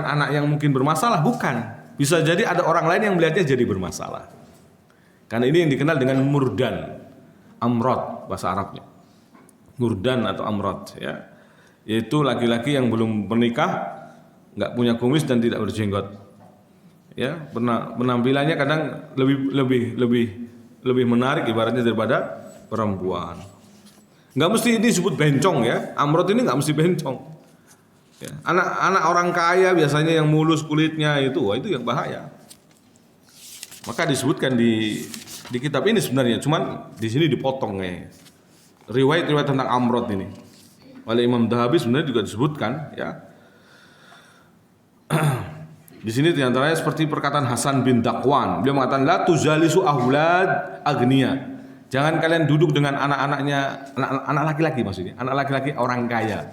anak yang mungkin bermasalah, bukan. Bisa jadi ada orang lain yang melihatnya jadi bermasalah. Karena ini yang dikenal dengan murdan, amrod bahasa Arabnya. Murdan atau amrod ya. Yaitu laki-laki yang belum menikah, nggak punya kumis dan tidak berjenggot. Ya, penampilannya kadang lebih menarik ibaratnya daripada perempuan. Nggak mesti ini disebut bencong ya. Amrod ini nggak mesti bencong. Ya, anak orang kaya biasanya yang mulus kulitnya itu yang bahaya. Maka disebutkan di kitab ini sebenarnya, cuman di sini dipotong ya. Riwayat tentang amrod ini oleh Imam Dhahabi sebenarnya juga disebutkan ya. Di sini diantaranya seperti perkataan Hasan bin Dakwan. Beliau mengatakan la tuzalisu aulad agniya. Jangan kalian duduk dengan anak-anaknya, anak laki-laki maksudnya, anak laki-laki orang kaya.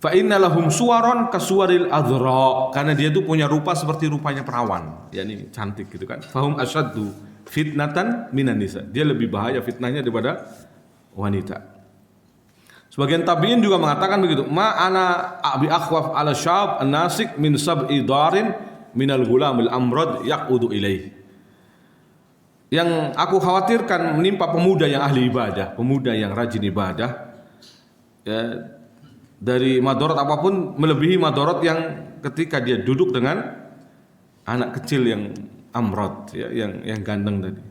Fa inna lahum suwaron kasuwaril adhra, karena dia itu punya rupa seperti rupanya perawan, yakni cantik gitu kan. Fahum asyaddu fitnatan minan nisa. Dia lebih bahaya fitnahnya daripada wanita. Sebagian tabi'in juga mengatakan begitu. Ma ana abi akhwaf ala syab an-nasik min sab'i darin minal gulamil amrad yaqudu ilaih. Yang aku khawatirkan menimpa pemuda yang ahli ibadah, pemuda yang rajin ibadah, ya, dari madorot apapun melebihi madorot yang ketika dia duduk dengan anak kecil yang amrod ya, yang ganteng tadi.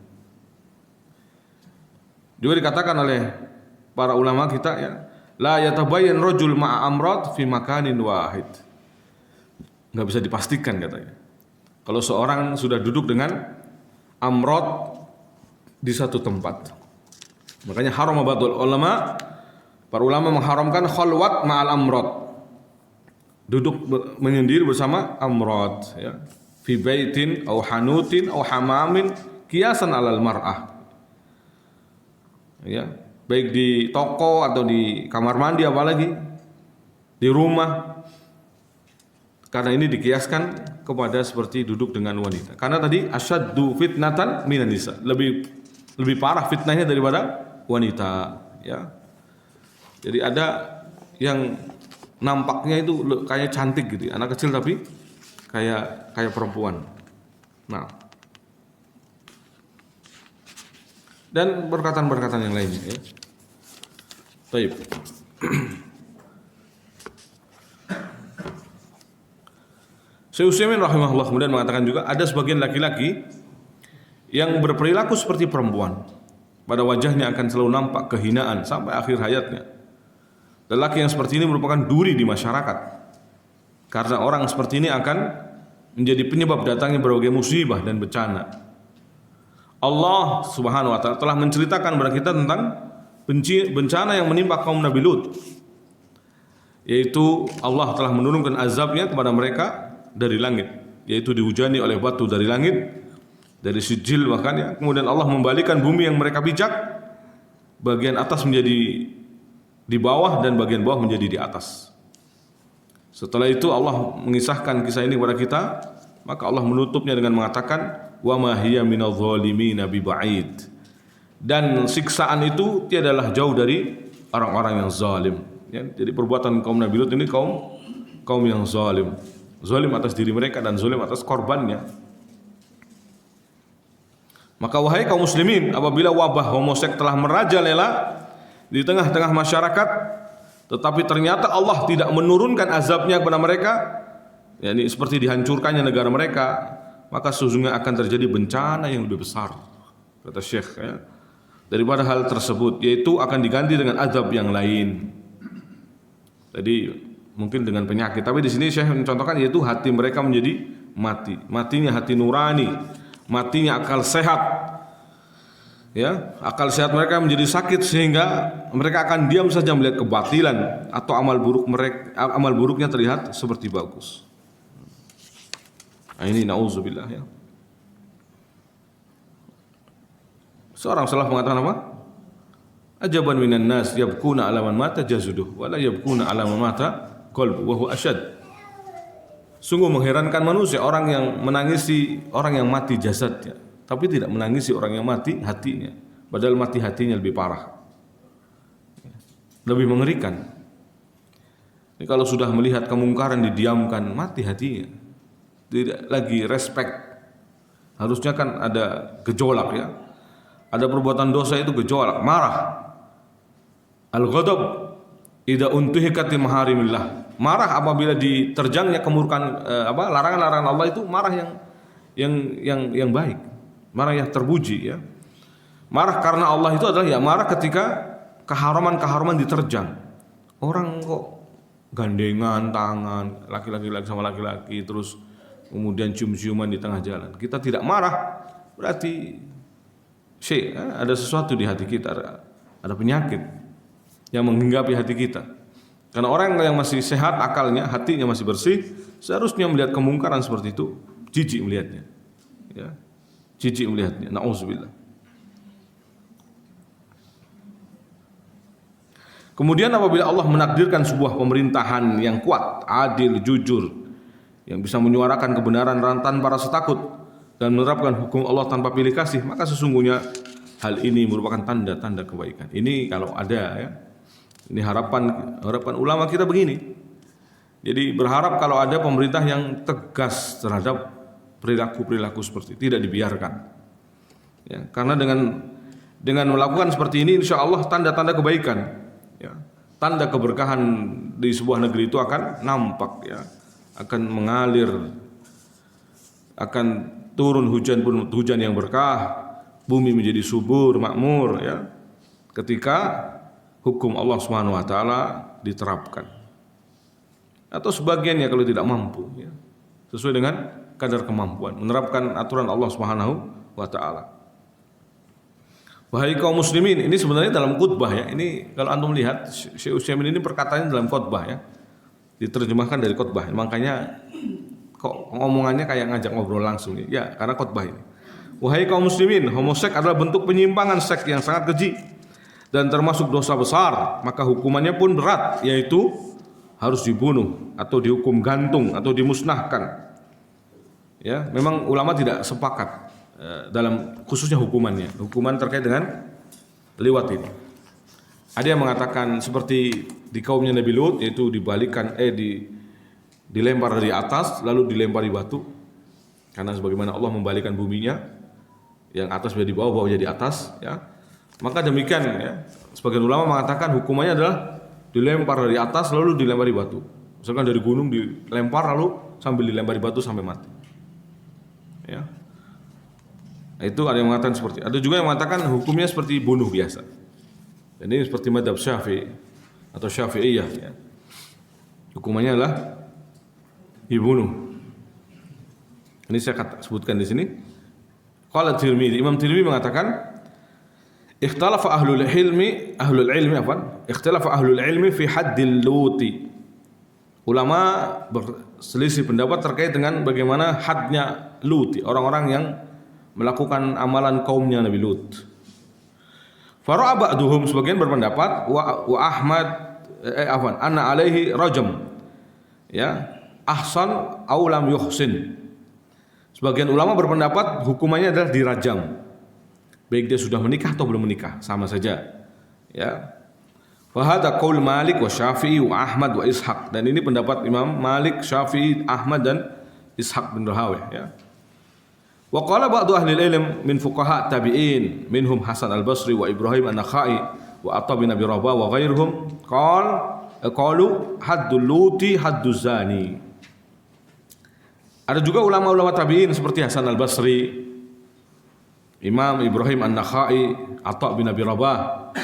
Juga dikatakan oleh para ulama kita ya, la yatabayyan rajul ma'a amrod fi makanin wahid. Enggak bisa dipastikan katanya. Kalau seorang sudah duduk dengan amrod di satu tempat. Makanya haram batul ulama. Para ulama mengharamkan khalwat ma'al amrod, duduk menyendiri bersama amrod ya. Fi baitin au hanutin au hamamin kiasan alal mar'ah ya, baik di toko atau di kamar mandi, apalagi di rumah, karena ini dikiaskan kepada seperti duduk dengan wanita. Karena tadi asyaddu fitnatan minan nisa, lebih parah fitnahnya daripada wanita ya. Jadi ada yang nampaknya itu kayak cantik gitu, anak kecil tapi kayak perempuan. Nah, dan perkataan-perkataan yang lainnya ya. Baik. Syekh Utsaimin rahimahullah kemudian mengatakan juga ada sebagian laki-laki yang berperilaku seperti perempuan. Pada wajahnya akan selalu nampak kehinaan sampai akhir hayatnya. Lelaki yang seperti ini merupakan duri di masyarakat, karena orang seperti ini akan menjadi penyebab datangnya berbagai musibah dan bencana. Allah Subhanahu wa taala telah menceritakan kepada kita tentang bencana yang menimpa kaum Nabi Lut, yaitu Allah telah menurunkan azabnya kepada mereka dari langit, yaitu dihujani oleh batu dari langit, dari sijil bahkan ya. Kemudian Allah membalikan bumi yang mereka pijak, bagian atas menjadi di bawah dan bagian bawah menjadi di atas. Setelah itu Allah mengisahkan kisah ini kepada kita, maka Allah menutupnya dengan mengatakan wa ma hiya minadh dhalimina biba'id. Dan siksaan itu tiadalah jauh dari orang-orang yang zalim ya. Jadi perbuatan kaum Nabi Lut ini kaum yang zalim. Zalim atas diri mereka dan zalim atas korbannya. Maka wahai kaum muslimin, apabila wabah homoseks telah merajalela di tengah-tengah masyarakat, tetapi ternyata Allah tidak menurunkan azabnya kepada mereka, yakni seperti dihancurkannya negara mereka, maka sesungguhnya akan terjadi bencana yang lebih besar, kata Syekh ya, daripada hal tersebut, yaitu akan diganti dengan azab yang lain. Jadi mungkin dengan penyakit, tapi di sini Syekh mencontohkan yaitu hati mereka menjadi matinya hati nurani, matinya akal sehat. Ya, akal sehat mereka menjadi sakit sehingga mereka akan diam saja melihat kebatilan atau amal buruknya terlihat seperti bagus. Nah, ini nauzubillah ya. Seorang salaf mengatakan apa? Ajaban minan nas yabkuna ala man mata jazuduh wa la yabkuna ala man mata qalbu wa huwa asyad. Sungguh mengherankan manusia orang yang menangisi orang yang mati jasadnya, tapi tidak menangisi orang yang mati hatinya. Padahal mati hatinya lebih parah, lebih mengerikan. Ini kalau sudah melihat kemungkaran didiamkan, mati hatinya, tidak lagi respect. Harusnya kan ada gejolak ya. Ada perbuatan dosa itu gejolak, marah. Al-ghadab idza untuhikat maharimillah. Marah apabila diterjangnya kemurkaan larangan-larangan Allah, itu marah yang baik. Marah yang terpuji ya. Marah karena Allah itu adalah ya marah ketika keharaman-keharaman diterjang. Orang kok gandengan tangan laki-laki sama laki-laki terus kemudian cium-ciuman di tengah jalan. Kita tidak marah, berarti ada sesuatu di hati kita, ada penyakit yang menghinggapi hati kita. Karena orang yang masih sehat akalnya, hatinya masih bersih, seharusnya melihat kemungkaran seperti itu jijik melihatnya. Ya. Jijik melihatnya. Nauzubillah. Kemudian apabila Allah menakdirkan sebuah pemerintahan yang kuat, adil, jujur, yang bisa menyuarakan kebenaran tanpa rasa takut dan menerapkan hukum Allah tanpa pilih kasih, maka sesungguhnya hal ini merupakan tanda-tanda kebaikan. Ini kalau ada ya. Ini harapan ulama kita begini. Jadi berharap kalau ada pemerintah yang tegas terhadap perilaku-perilaku seperti tidak dibiarkan. Ya, karena dengan melakukan seperti ini, insya Allah tanda-tanda kebaikan. Ya, tanda keberkahan di sebuah negeri itu akan nampak ya, akan mengalir, akan turun hujan yang berkah, bumi menjadi subur, makmur ya, ketika hukum Allah Subhanahu wa taala diterapkan. Atau sebagiannya kalau tidak mampu ya, sesuai dengan kadar kemampuan menerapkan aturan Allah Subhanahu wa taala. Wahai kaum muslimin, ini sebenarnya dalam khutbah ya. Ini kalau antum lihat Syekh Utsaimin ini perkataannya dalam khutbah ya. Diterjemahkan dari khutbah. Makanya kok ngomongannya kayak ngajak ngobrol langsung ya. Ya, karena khutbah ini. Wahai kaum muslimin, homoseks adalah bentuk penyimpangan seks yang sangat keji dan termasuk dosa besar, maka hukumannya pun berat, yaitu harus dibunuh atau dihukum gantung atau dimusnahkan. Ya, memang ulama tidak sepakat dalam khususnya hukuman terkait dengan liwat ini. Ada yang mengatakan seperti di kaumnya Nabi Lut, yaitu dilempar dari atas lalu dilempari batu, karena sebagaimana Allah membalikan buminya, yang atas menjadi bawah, bawah jadi atas ya. Maka demikian ya, sebagian ulama mengatakan hukumannya adalah dilempar dari atas lalu dilempari batu. Misalkan dari gunung dilempar lalu sambil dilempari batu sampai mati. Ya. Nah, itu ada yang mengatakan seperti, ada juga yang mengatakan hukumnya seperti bunuh biasa. Dan ini seperti mazhab Syafi'i atau Syafi'iyah ya. Hukumannya adalah dibunuh. Ini saya sebutkan di sini. Qala Tirmidzi, Imam Tirmidzi mengatakan ikhtalafa ahlul ilmi fi haddil luti. Ulama berselisih pendapat terkait dengan bagaimana hadnya Luti, orang-orang yang melakukan amalan kaumnya Nabi Lut. Fara'a ba'duhum, sebagian berpendapat wa Ahmad anna alaihi rajam. Ya, ahsan aw lam yuhsin. Sebagian ulama berpendapat hukumannya adalah dirajam. Baik dia sudah menikah atau belum menikah, sama saja. Ya. Fa hadza qaul Malik wa Syafi'i wa Ahmad wa Ishaq. Dan ini pendapat Imam Malik, Syafi'i, Ahmad dan Ishaq bin Rahawih ya. Wa qala ba'du ahli ilm min fuqaha tabi'in minhum Hasan al-Basri wa Ibrahim an-Nakhai wa Atha bin Abi Rabah wa ghairuhum qalu haddul luti hadduz zani. Ada juga ulama-ulama tabi'in seperti Hasan al-Basri, Imam Ibrahim an-Nakhai, Atha bin Abi Rabah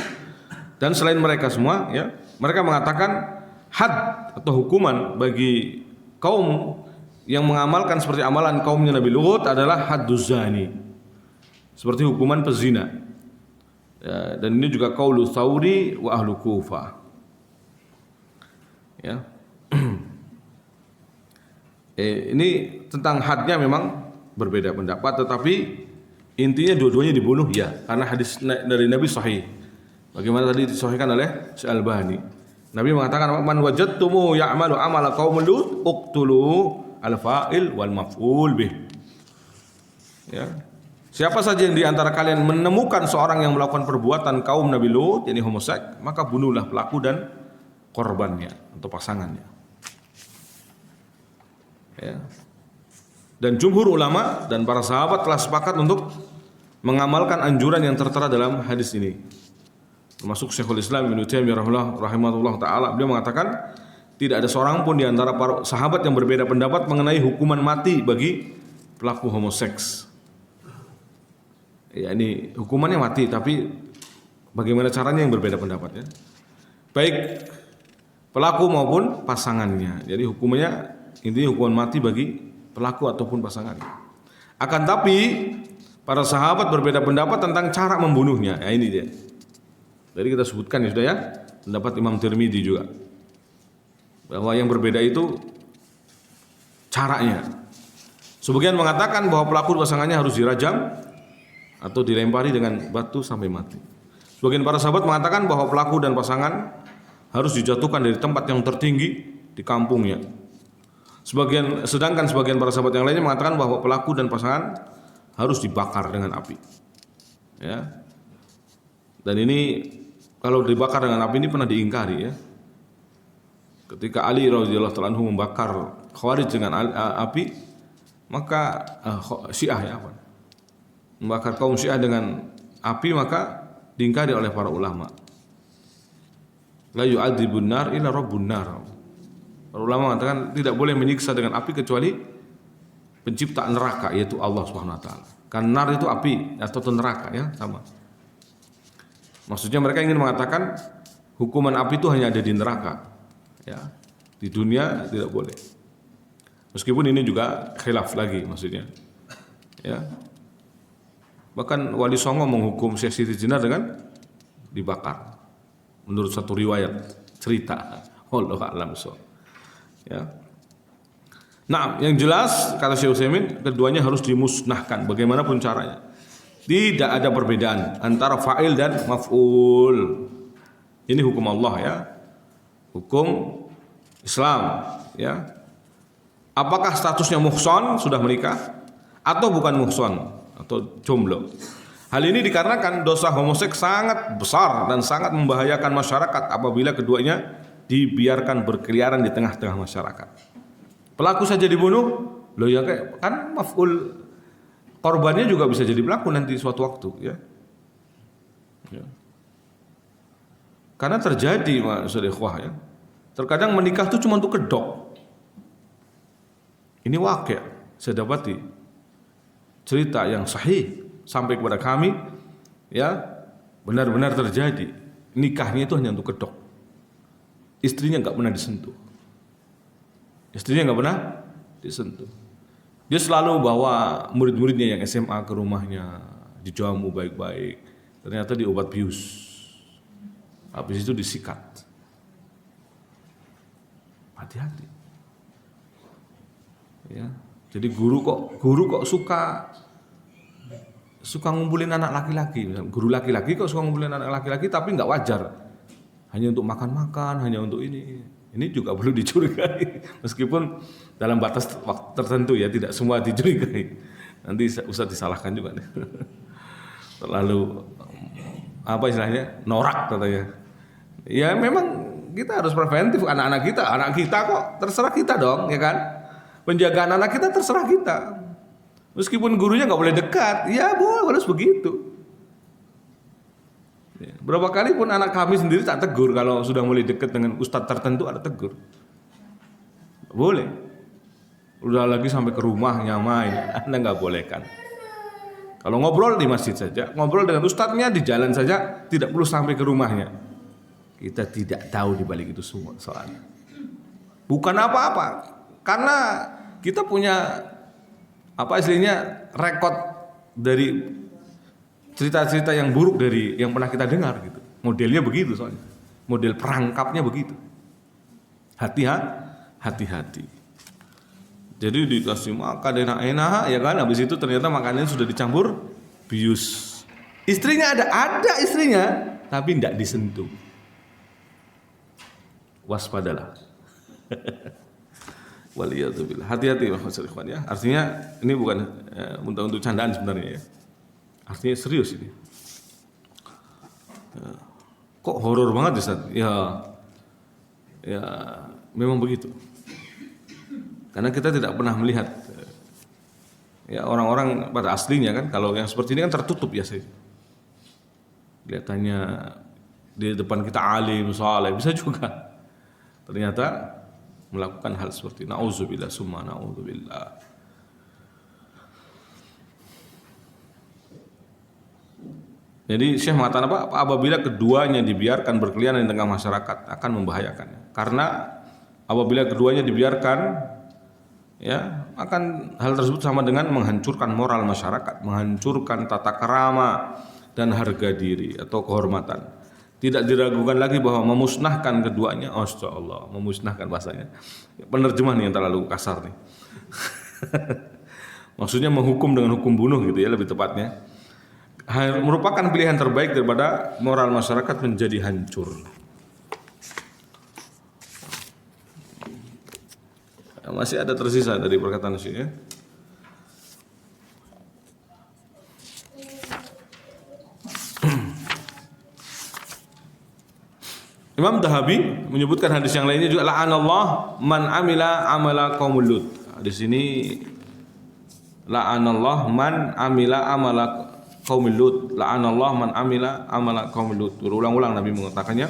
dan selain mereka semua ya, mereka mengatakan had atau hukuman bagi kaum yang mengamalkan seperti amalan kaumnya Nabi Lut adalah hadduz zani, seperti hukuman pezina ya, dan ini juga qaulu Tsauri wa ahlu Kufah ya. Ini tentang hadnya memang berbeda pendapat, tetapi Intinya dua-duanya dibunuh ya, karena hadis dari Nabi sahih. Bagaimana tadi disahihkan oleh Syekh Albani. Nabi mengatakan man wajadtumu ya'malu amala qaumul lut uqtulu al-fa'il wal maf'ul bih. Ya. Siapa saja yang di antara kalian menemukan seorang yang melakukan perbuatan kaum Nabi Lut, yakni homoseks, maka bunuhlah pelaku dan korbannya atau pasangannya. Ya. Dan jumhur ulama dan para sahabat telah sepakat untuk mengamalkan anjuran yang tertera dalam hadis ini. Termasuk Syekhul Islam Ibnu Taimiyah rahimahullah taala, beliau mengatakan tidak ada seorang pun di antara para sahabat yang berbeda pendapat mengenai hukuman mati bagi pelaku homoseks. Ya, ini hukumannya mati, tapi bagaimana caranya yang berbeda pendapatnya. Baik pelaku maupun pasangannya. Jadi hukumannya intinya hukuman mati bagi pelaku ataupun pasangannya. Akan tapi para sahabat berbeda pendapat tentang cara membunuhnya. Ya, ini dia. Jadi kita sebutkan ya sudah ya, pendapat Imam Tirmidzi juga. Bahwa yang berbeda itu caranya. Sebagian mengatakan bahwa pelaku pasangannya harus dirajam atau dilempari dengan batu sampai mati. Sebagian para sahabat mengatakan bahwa pelaku dan pasangan harus dijatuhkan dari tempat yang tertinggi di kampungnya. Sedangkan sebagian para sahabat yang lainnya mengatakan bahwa pelaku dan pasangan harus dibakar dengan api. Ya. Dan ini kalau dibakar dengan api ini pernah diingkari ya. Ketika Ali radhiyallahu ta'ala anhu membakar Khawarij dengan api, maka Syiah ya apa? Membakar kaum Syiah dengan api maka diingkari oleh para ulama. La yu'adzibun nar illa rabbun nar. Para ulama mengatakan tidak boleh menyiksa dengan api kecuali pencipta neraka yaitu Allah Subhanahu wa taala. Kan nar itu api atau neraka ya, sama. Maksudnya mereka ingin mengatakan hukuman api itu hanya ada di neraka. Ya. Di dunia tidak boleh. Meskipun ini juga khilaf lagi maksudnya. Ya. Bahkan Wali Songo menghukum Syekh Siti Jenar dengan dibakar. Menurut satu riwayat cerita. Wallahu a'lam bishawab. Ya. Nah, yang jelas kata Syekh Utsaimin keduanya harus dimusnahkan bagaimanapun caranya. Tidak ada perbedaan antara fa'il dan maf'ul. Ini hukum Allah ya. Hukum Islam ya. Apakah statusnya muhsan sudah menikah atau bukan muhsan atau jomblo? Hal ini dikarenakan dosa homoseks sangat besar dan sangat membahayakan masyarakat apabila keduanya dibiarkan berkeliaran di tengah-tengah masyarakat. Pelaku saja dibunuh, loh ya kan maf'ul, korbannya juga bisa jadi pelaku nanti suatu waktu ya. Ya. Karena terjadi maksudnya ya. Terkadang menikah itu cuma untuk kedok. Ini wakil, saya dapati cerita yang sahih sampai kepada kami, ya benar-benar terjadi. Nikahnya itu hanya untuk kedok. Istrinya nggak pernah disentuh. Istrinya nggak pernah disentuh. Dia selalu bawa murid-muridnya yang SMA ke rumahnya, dijamu baik-baik. Ternyata diobat bius. Habis itu disikat. Hati-hati. Ya. Jadi guru kok suka ngumpulin anak laki-laki. Guru laki-laki kok suka ngumpulin anak laki-laki tapi nggak wajar. Hanya untuk makan-makan, hanya untuk ini. Ini juga perlu dicurigai. Meskipun dalam batas waktu tertentu ya, tidak semua dicurigai. Nanti usah disalahkan juga. Terlalu apa istilahnya? Norak katanya. Ya memang kita harus preventif anak kita kok terserah kita dong, ya kan? Penjagaan anak kita terserah kita. Meskipun gurunya nggak boleh dekat, ya boleh harus begitu. Ya, berapa kali pun anak kami sendiri tak tegur kalau sudah mulai dekat dengan ustadz tertentu ada tegur. Boleh. Udah lagi sampai ke rumahnya main, Anda nggak boleh kan? Kalau ngobrol di masjid saja, ngobrol dengan ustadznya di jalan saja, tidak perlu sampai ke rumahnya. Kita tidak tahu di balik itu semua soalnya. Bukan apa-apa, karena kita punya apa istilahnya rekod dari cerita-cerita yang buruk dari yang pernah kita dengar gitu. Modelnya begitu soalnya. Model perangkapnya begitu. Hati-hati. Jadi dikasih makan enak-enak ya kan, habis itu ternyata makanannya sudah dicampur bius. Istrinya ada istrinya, tapi tidak disentuh. Waspadalah. Waliyadzubillah. Hati-hati ikhwan ya. Artinya ini bukan untuk candaan sebenarnya ya. Artinya serius ini. Kok horor banget Ustaz? Ya memang begitu. Karena kita tidak pernah melihat ya orang-orang pada aslinya kan, kalau yang seperti ini kan tertutup biasanya. Kelihatannya di depan kita alim, saleh, bisa juga. Ternyata melakukan hal seperti na'udzubillah summa na'udzubillah. Jadi Syekh mengatakan apa? Apabila keduanya dibiarkan berkeliaran di tengah masyarakat akan membahayakan. Karena apabila keduanya dibiarkan, ya akan hal tersebut sama dengan menghancurkan moral masyarakat, menghancurkan tata krama dan harga diri atau kehormatan. Tidak diragukan lagi bahwa memusnahkan keduanya, Allah, memusnahkan bahasanya. Penerjemah nih yang terlalu kasar nih. Maksudnya menghukum dengan hukum bunuh gitu ya lebih tepatnya. Merupakan pilihan terbaik daripada moral masyarakat menjadi hancur. Masih ada tersisa dari perkataan Syekh ya. Imam Dahabi menyebutkan hadis yang lainnya juga, la'anallah man amila amala qaumul Lut. Di sini la'anallah man amila amala qaumul Lut. La'anallah man amila amala qaumul Lut. Berulang-ulang Nabi mengatakannya.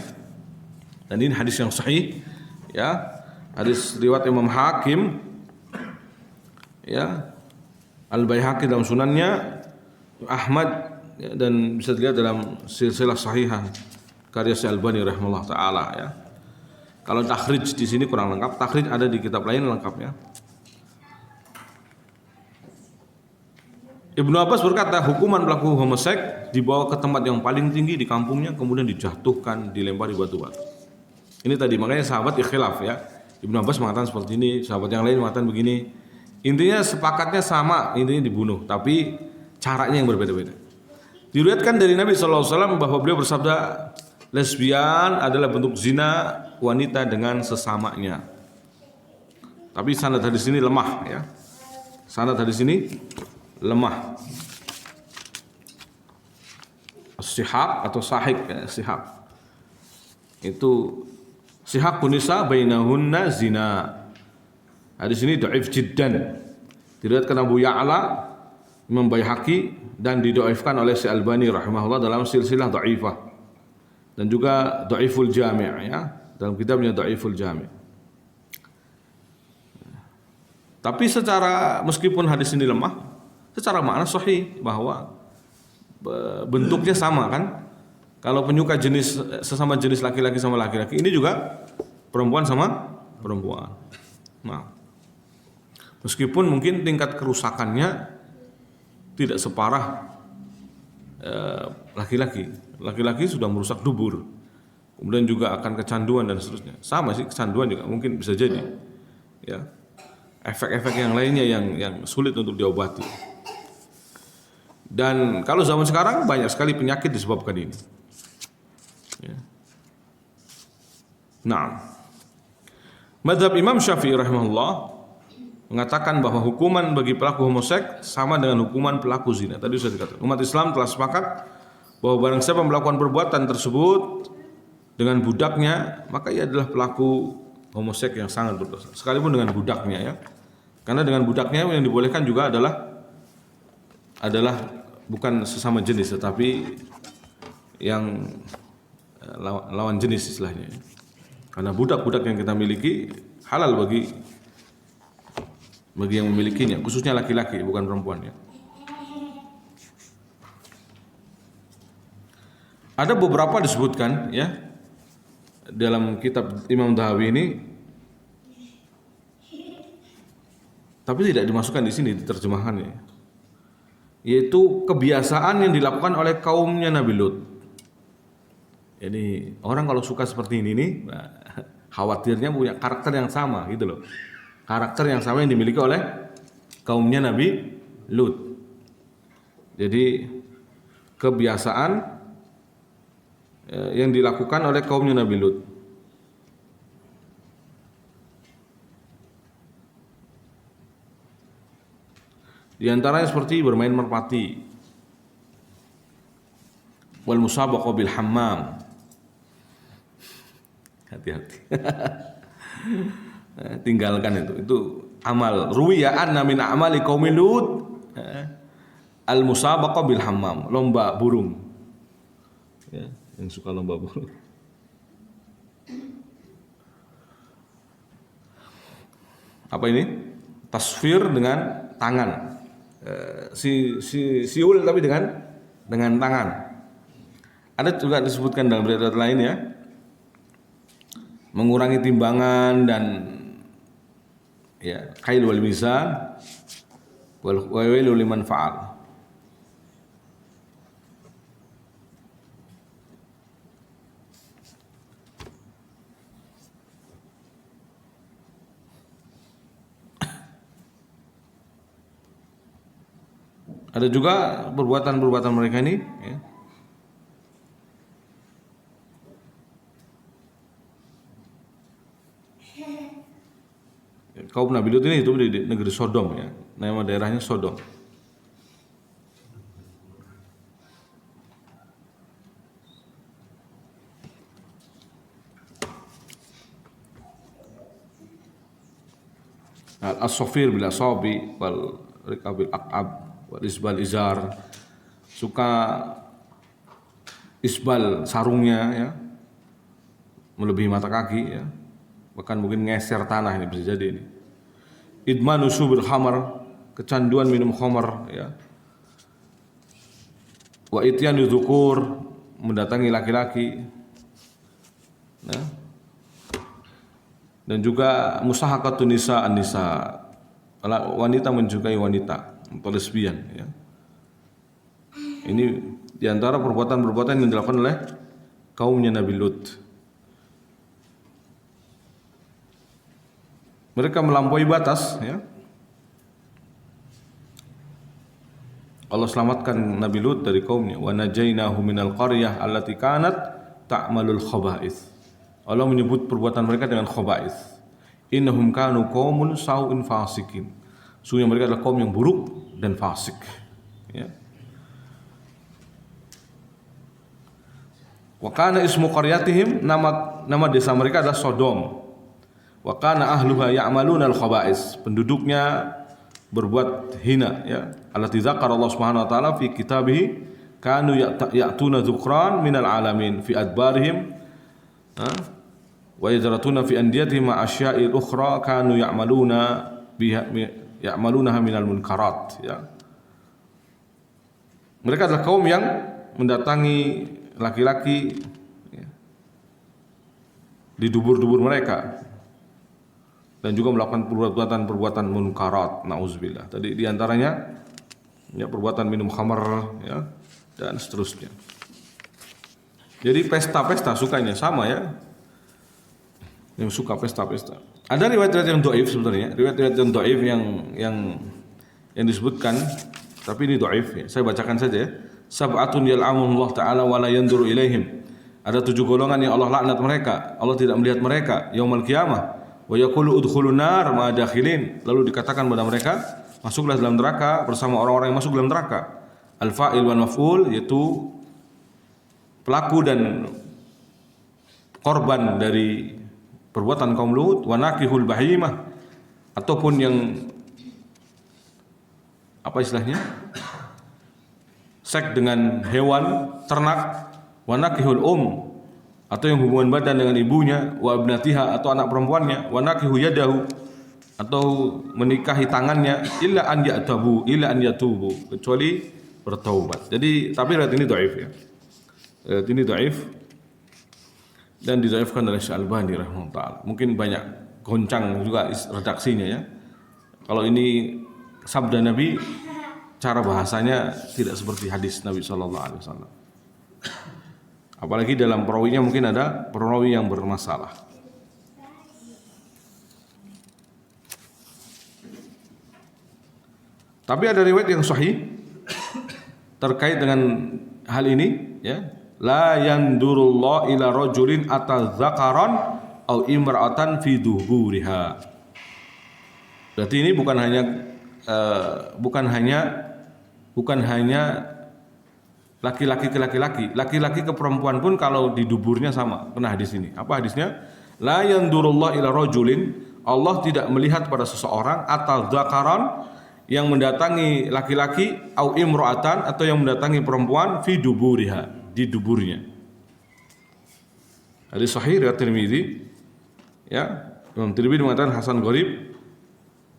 Dan ini hadis yang sahih ya. Hadis riwayat Imam Hakim ya. Al-Baihaqi dalam sunannya, Ahmad ya, dan bisa dilihat dalam silsilah sahihah karya Syekh Albani rahimahullah taala ya. Kalau takhrij di sini kurang lengkap, takhrij ada di kitab lain lengkapnya. Ibnu Abbas berkata, hukuman pelaku homoseks dibawa ke tempat yang paling tinggi di kampungnya, kemudian dijatuhkan, dilempari batu-batu. Ini tadi makanya sahabat ikhtilaf ya. Ibnu Abbas mengatakan seperti ini, sahabat yang lain mengatakan begini. Intinya sepakatnya sama, intinya dibunuh, tapi caranya yang berbeda-beda. Diriwayatkan dari Nabi SAW bahwa beliau bersabda, lesbian adalah bentuk zina wanita dengan sesamanya. Tapi sanad hadis ini lemah ya. Sanad hadis ini lemah. Sihaq atau sahih ya, sihaq. Itu sihaqun nisa bainahunna zina. Hadis ini dhaif jiddan. Diriwayatkan Abu Ya'la, Imam Baihaqi dan didhaifkan oleh Syekh Albani rahimahullah dalam silsilah dhaifah. Dan juga Dhaiful Jami' ya, dalam kitabnya Dhaiful Jami'. Tapi secara meskipun hadis ini lemah, secara makna sahih bahwa bentuknya sama kan. Kalau penyuka jenis sesama jenis laki-laki sama laki-laki, ini juga perempuan sama perempuan. Nah, meskipun mungkin tingkat kerusakannya tidak separah laki-laki. Laki-laki sudah merusak dubur, kemudian juga akan kecanduan dan seterusnya. Sama sih, kecanduan juga mungkin bisa jadi ya. Efek-efek yang lainnya yang sulit untuk diobati. Dan kalau zaman sekarang banyak sekali penyakit disebabkan ini ya. Nah, mazhab Imam Syafi'i rahimahullah mengatakan bahwa hukuman bagi pelaku homoseks sama dengan hukuman pelaku zina. Tadi sudah dikatakan, umat Islam telah sepakat bahwa barang siapa melakukan perbuatan tersebut dengan budaknya, maka ia adalah pelaku homoseks yang sangat berdosa. Sekalipun dengan budaknya ya. Karena dengan budaknya yang dibolehkan juga adalah bukan sesama jenis, tetapi yang lawan jenis istilahnya. Karena budak-budak yang kita miliki halal bagi yang memilikinya, khususnya laki-laki bukan perempuan ya. Ada beberapa disebutkan ya dalam kitab Imam Dahawi ini, tapi tidak dimasukkan di sini di terjemahannya. Yaitu kebiasaan yang dilakukan oleh kaumnya Nabi Lut. Jadi orang kalau suka seperti ini nih, khawatirnya punya karakter yang sama gitu loh. Karakter yang sama yang dimiliki oleh kaumnya Nabi Lut. Jadi kebiasaan yang dilakukan oleh kaumnya Nabi Lut. Di antaranya seperti bermain merpati, wal musabaqah bil hammam. Hati-hati. Tinggalkan itu amal. Ruwiya anna min a'mali qaumi Lut al musabaqah bil hammam, lomba burung. Ya, yang suka lomba burung. Apa ini? Tasfir dengan tangan. Siul tapi dengan tangan. Ada juga disebutkan dalam riwayat lain ya, mengurangi timbangan dan ya, kail wal mizan wal wailu liman fa'al. Ada juga perbuatan-perbuatan mereka ini ya, kaum Nabi Lut ini hidup di negeri Sodom ya, nama daerahnya Sodom. As-safir bil asabi wal rikabil aqab wal isbal izar, suka isbal sarungnya ya melebihi mata kaki ya, bahkan mungkin ngeser tanah, ini bisa jadi ini. Idmanu subil khamar, kecanduan minum khamar ya. Wa ityanu dzukur, mendatangi laki-laki. Nah. Dan juga musahaqatun nisa an-nisa, wanita menjukai wanita, atau lesbian ya. Ini diantara perbuatan-perbuatan yang dilakukan oleh kaumnya Nabi Lut. Mereka melampaui batas ya. Allah selamatkan Nabi Lut dari kaumnya. Wa najainahu minal qaryah allati kanat ta'malul khaba'ith. Allah menyebut perbuatan mereka dengan khaba'ith. Innahum kanu qaumun sau'in fasikin. Sungguh mereka adalah kaum yang buruk dan fasik ya. Wa kana ismu qaryatihim, nama desa mereka adalah Sodom. Wa kana ahluha ya'maluna al-khaba'is, penduduknya berbuat hina ya. Allati dzakara Allah Subhanahu wa taala fi kitabih kanu ya'tuna dzukran minal alamin fi adbarihim wa yajratuna fi andiyatihim ma asya'il ukhra kanu ya'malunaha minal munkarat ya. Mereka adalah kaum yang mendatangi laki-laki ya, di dubur-dubur mereka, dan juga melakukan perbuatan-perbuatan munkarat, nauzubillah. Tadi diantaranya ya, perbuatan minum khamar ya, dan seterusnya. Jadi pesta-pesta sukanya sama ya, yang suka pesta-pesta. Ada riwayat-riwayat yang dhaif sebenarnya, riwayat-riwayat yang dhaif yang disebutkan, tapi ini dhaif ya. Saya bacakan saja ya. Sab'atun yal'anuhumullah ta'ala wa la yanzuru ilaihim. Ada 7 golongan yang Allah laknat mereka, Allah tidak melihat mereka yaumul qiyamah. Wa yaqulu udkhulun nar ma dakhilin. Lalu dikatakan kepada mereka, masuklah dalam neraka bersama orang-orang yang masuk dalam neraka. Al-fa'il wal maf'ul, yaitu pelaku dan korban dari perbuatan kaum Lut. Wa nakihul bahimah, ataupun yang apa istilahnya, seks dengan hewan ternak. Wa nakihul atau yang hubungan badan dengan ibunya. Wa ibnatiha, atau anak perempuannya. Wa nakihu yadahu, atau menikahi tangannya. Illa an yatubu, kecuali bertaubat. Jadi tapi riwayat ini dhaif ya. Riwayat ini dhaif dan didhaifkan oleh Syalbani rahimahullah. Mungkin banyak goncang juga redaksinya ya. Kalau ini sabda Nabi, cara bahasanya tidak seperti hadis Nabi sallallahu alaihi wasallam. Apalagi dalam perawinya mungkin ada perawi yang bermasalah. Tapi ada riwayat yang sahih terkait dengan hal ini ya, la yandurullah ila rajulin atadzakaron au imra'atan fi duburiha. Berarti ini bukan hanya laki-laki ke laki-laki, laki-laki ke perempuan pun kalau di duburnya sama. Kena hadis ini. Apa hadisnya? La yandurullah ila rajulin, Allah tidak melihat pada seseorang atadzakaron yang mendatangi laki-laki au imra'atan atau yang mendatangi perempuan fi duburiha, di duburnya. Hadis sahih riwayat Tirmizi ya, Imam Tirmizi mengatakan hasan gharib,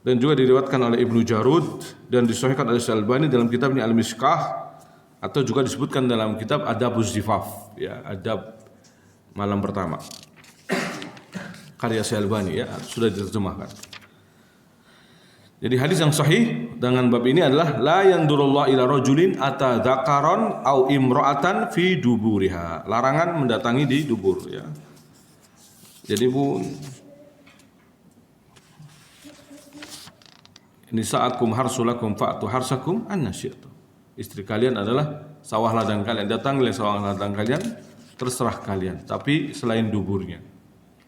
dan juga diriwayatkan oleh Ibnu Jarud dan disahihkan oleh Al-Albani dalam kitabnya Al-Mishkah, atau juga disebutkan dalam kitab Adabuz Zifaf ya, adab malam pertama karya Al-Albani ya, sudah diterjemahkan. Jadi hadis yang sahih dengan bab ini adalah la yandurullah ila rajulin atadzakaron au imra'atan fi duburiha. Larangan mendatangi di dubur ya. Jadi bu, nisa'akum harsulakum fa'tu harsakum anna syi'tum. Istri kalian adalah sawah ladang kalian, datanglah sawah ladang kalian, terserah kalian, tapi selain duburnya.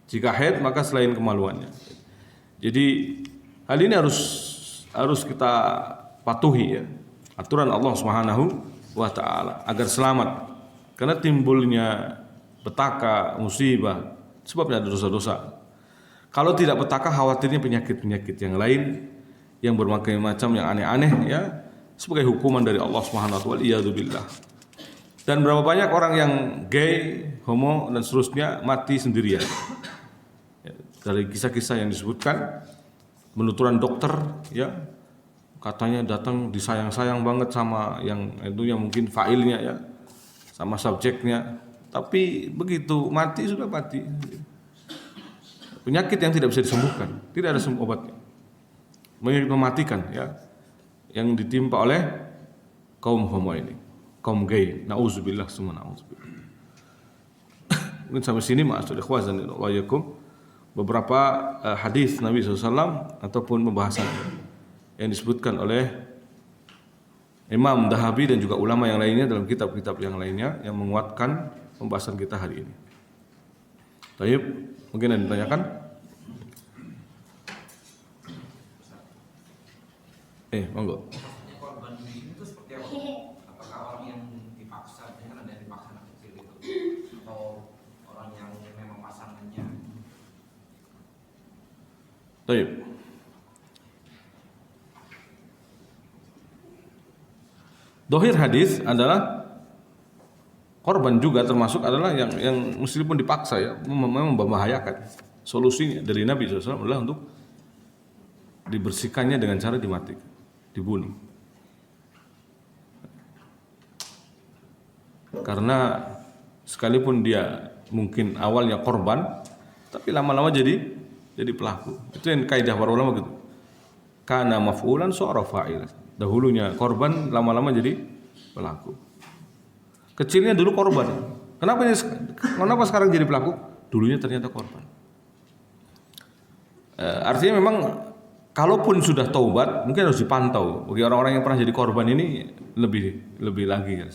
Jika haid maka selain kemaluannya. Jadi hal ini harus kita patuhi ya, aturan Allah Subhanahu wa taala agar selamat. Karena timbulnya petaka, musibah sebabnya ada dosa-dosa. Kalau tidak petaka, khawatirnya penyakit-penyakit yang lain yang berbagai macam yang aneh-aneh ya, sebagai hukuman dari Allah Subhanahu wa taala, iyadzubillah. Dan berapa banyak orang yang gay, homo dan seterusnya mati sendirian. Ya, dari kisah-kisah yang disebutkan, penuturan dokter ya, katanya datang disayang-sayang banget sama yang itu, yang mungkin failnya ya, sama subjeknya, tapi begitu mati sudah mati. Penyakit yang tidak bisa disembuhkan, tidak ada obatnya, mematikan ya, yang ditimpa oleh kaum homo ini, kaum gay. Nauzubillah, semua nauzubillah. Mungkin sampai sini ma'asyiral ikhwan wa iyyakum beberapa hadis Nabi SAW ataupun pembahasan yang disebutkan oleh Imam Dahabi dan juga ulama yang lainnya dalam kitab-kitab yang lainnya yang menguatkan pembahasan kita hari ini. Baik, mungkin ada ditanyakan? Monggo. Korban ini itu seperti apa? Apakah orang yang dipaksa, dengan ada yang dipaksa anak kecil itu, atau orang yang memang pasangannya? Baik. Dohir hadis adalah korban juga termasuk adalah yang meskipun dipaksa ya, memang membahayakan. Solusinya dari Nabi SAW adalah untuk dibersihkannya dengan cara dimatikan, dibunuh. Karena sekalipun dia mungkin awalnya korban, tapi lama-lama jadi pelaku. Itu yang kaidah para ulama gitu. Kana maf'ulan su'ara fa'il. Dahulunya korban, lama-lama jadi pelaku. Kecilnya dulu korban. Kenapa sekarang jadi pelaku? Dulunya ternyata korban. Artinya memang kalaupun sudah taubat, mungkin harus dipantau. Bagi orang-orang yang pernah jadi korban ini lebih lagi ya,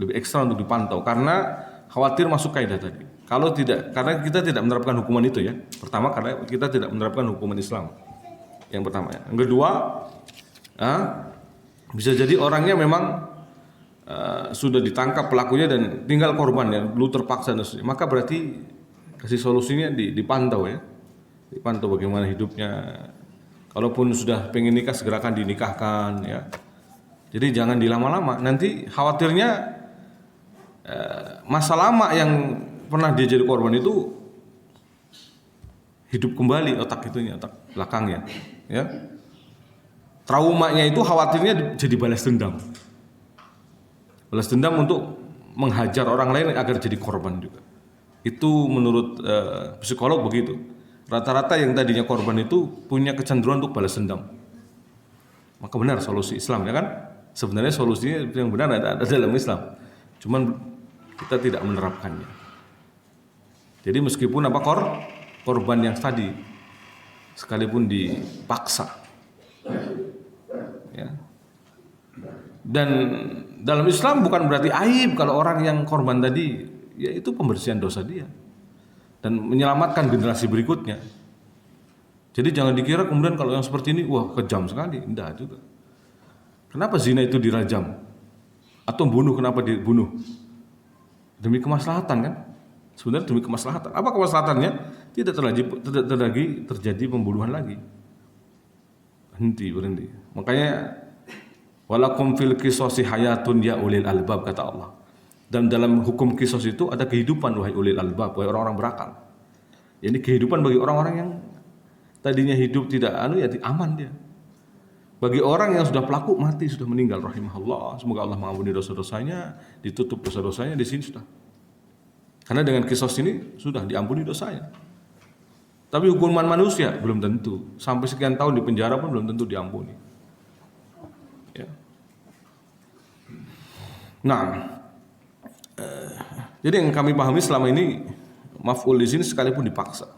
lebih ekstra untuk dipantau, karena khawatir masuk kaidah tadi. Kalau tidak, karena kita tidak menerapkan hukuman itu ya. Pertama, karena kita tidak menerapkan hukuman Islam. Yang pertama ya. Yang kedua, bisa jadi orangnya memang sudah ditangkap pelakunya dan tinggal korbannya, belum terpaksa dan sebagainya. Maka berarti kasih solusinya dipantau ya. Dipantau bagaimana hidupnya. Kalaupun sudah pengen nikah, segerakan dinikahkan ya. Jadi jangan dilama-lama. Nanti khawatirnya masa lama yang pernah dia jadi korban itu hidup kembali otak itunya, otak belakangnya ya. Traumanya itu khawatirnya jadi balas dendam. Balas dendam untuk menghajar orang lain agar jadi korban juga. Itu menurut psikolog begitu. Rata-rata yang tadinya korban itu punya kecenderungan untuk balas dendam. Maka benar solusi Islam ya kan? Sebenarnya solusinya yang benar ada dalam Islam. Cuman kita tidak menerapkannya. Jadi meskipun korban yang tadi sekalipun dipaksa ya, dan Dalam Islam bukan berarti aib kalau orang yang korban tadi, ya itu pembersihan dosa dia dan menyelamatkan generasi berikutnya. Jadi jangan dikira kemudian kalau yang seperti ini wah kejam sekali, enggak juga. Kenapa zina itu dirajam? Atau bunuh kenapa dibunuh? Demi kemaslahatan kan? Sebenarnya demi kemaslahatan. Apa kemaslahatannya? Tidak lagi terjadi pembunuhan lagi. Berhenti. Makanya walakum fil qisasi hayatun ya ulil albab, kata Allah. Dan dalam hukum kisos itu ada kehidupan wahai ulil albab, wahai orang-orang berakal. Ini kehidupan bagi orang-orang yang tadinya hidup tidak ya aman dia. Bagi orang yang sudah pelaku mati, sudah meninggal, rahimahullah, semoga Allah mengampuni dosa-dosanya, ditutup dosa-dosanya di sini sudah. Karena dengan kisos ini sudah diampuni dosanya. Tapi hukuman manusia belum tentu. Sampai sekian tahun di penjara pun belum tentu diampuni. Ya. Nah, jadi yang kami pahami selama ini maf'ul di sini sekalipun dipaksa.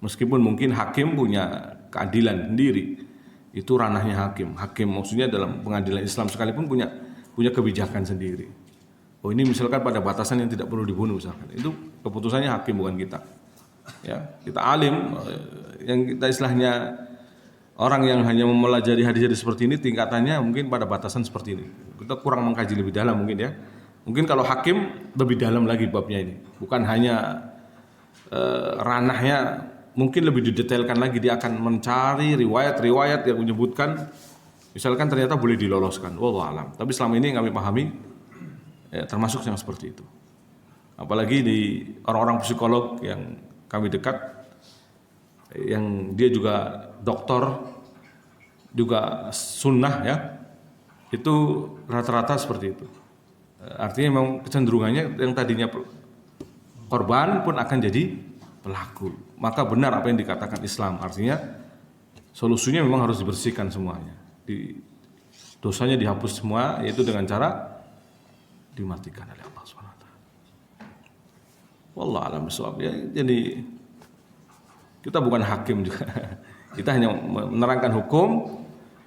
Meskipun mungkin hakim punya keadilan sendiri, itu ranahnya hakim. Hakim maksudnya dalam pengadilan Islam sekalipun punya kebijakan sendiri. Oh ini misalkan pada batasan yang tidak perlu dibunuh misalkan, itu keputusannya hakim bukan kita. Ya, kita alim, yang kita istilahnya orang yang hanya mempelajari hadis-hadis seperti ini tingkatannya mungkin pada batasan seperti ini. Kita kurang mengkaji lebih dalam mungkin ya. Mungkin kalau hakim lebih dalam lagi babnya ini, bukan hanya ranahnya. Mungkin lebih didetailkan lagi, dia akan mencari riwayat-riwayat yang menyebutkan misalkan ternyata boleh diloloskan, wallahu alam. Tapi selama ini yang kami pahami ya, termasuk yang seperti itu. Apalagi di orang-orang psikolog yang kami dekat, yang dia juga doktor, juga sunnah ya, itu rata-rata seperti itu. Artinya memang kecenderungannya yang tadinya korban pun akan jadi pelaku. Maka benar apa yang dikatakan Islam, artinya solusinya memang harus dibersihkan semuanya. Dosanya dihapus semua, yaitu dengan cara dimatikan oleh Allah SWT. Wallahu a'lam bishawab. Ya, jadi kita bukan hakim juga. Kita hanya menerangkan hukum.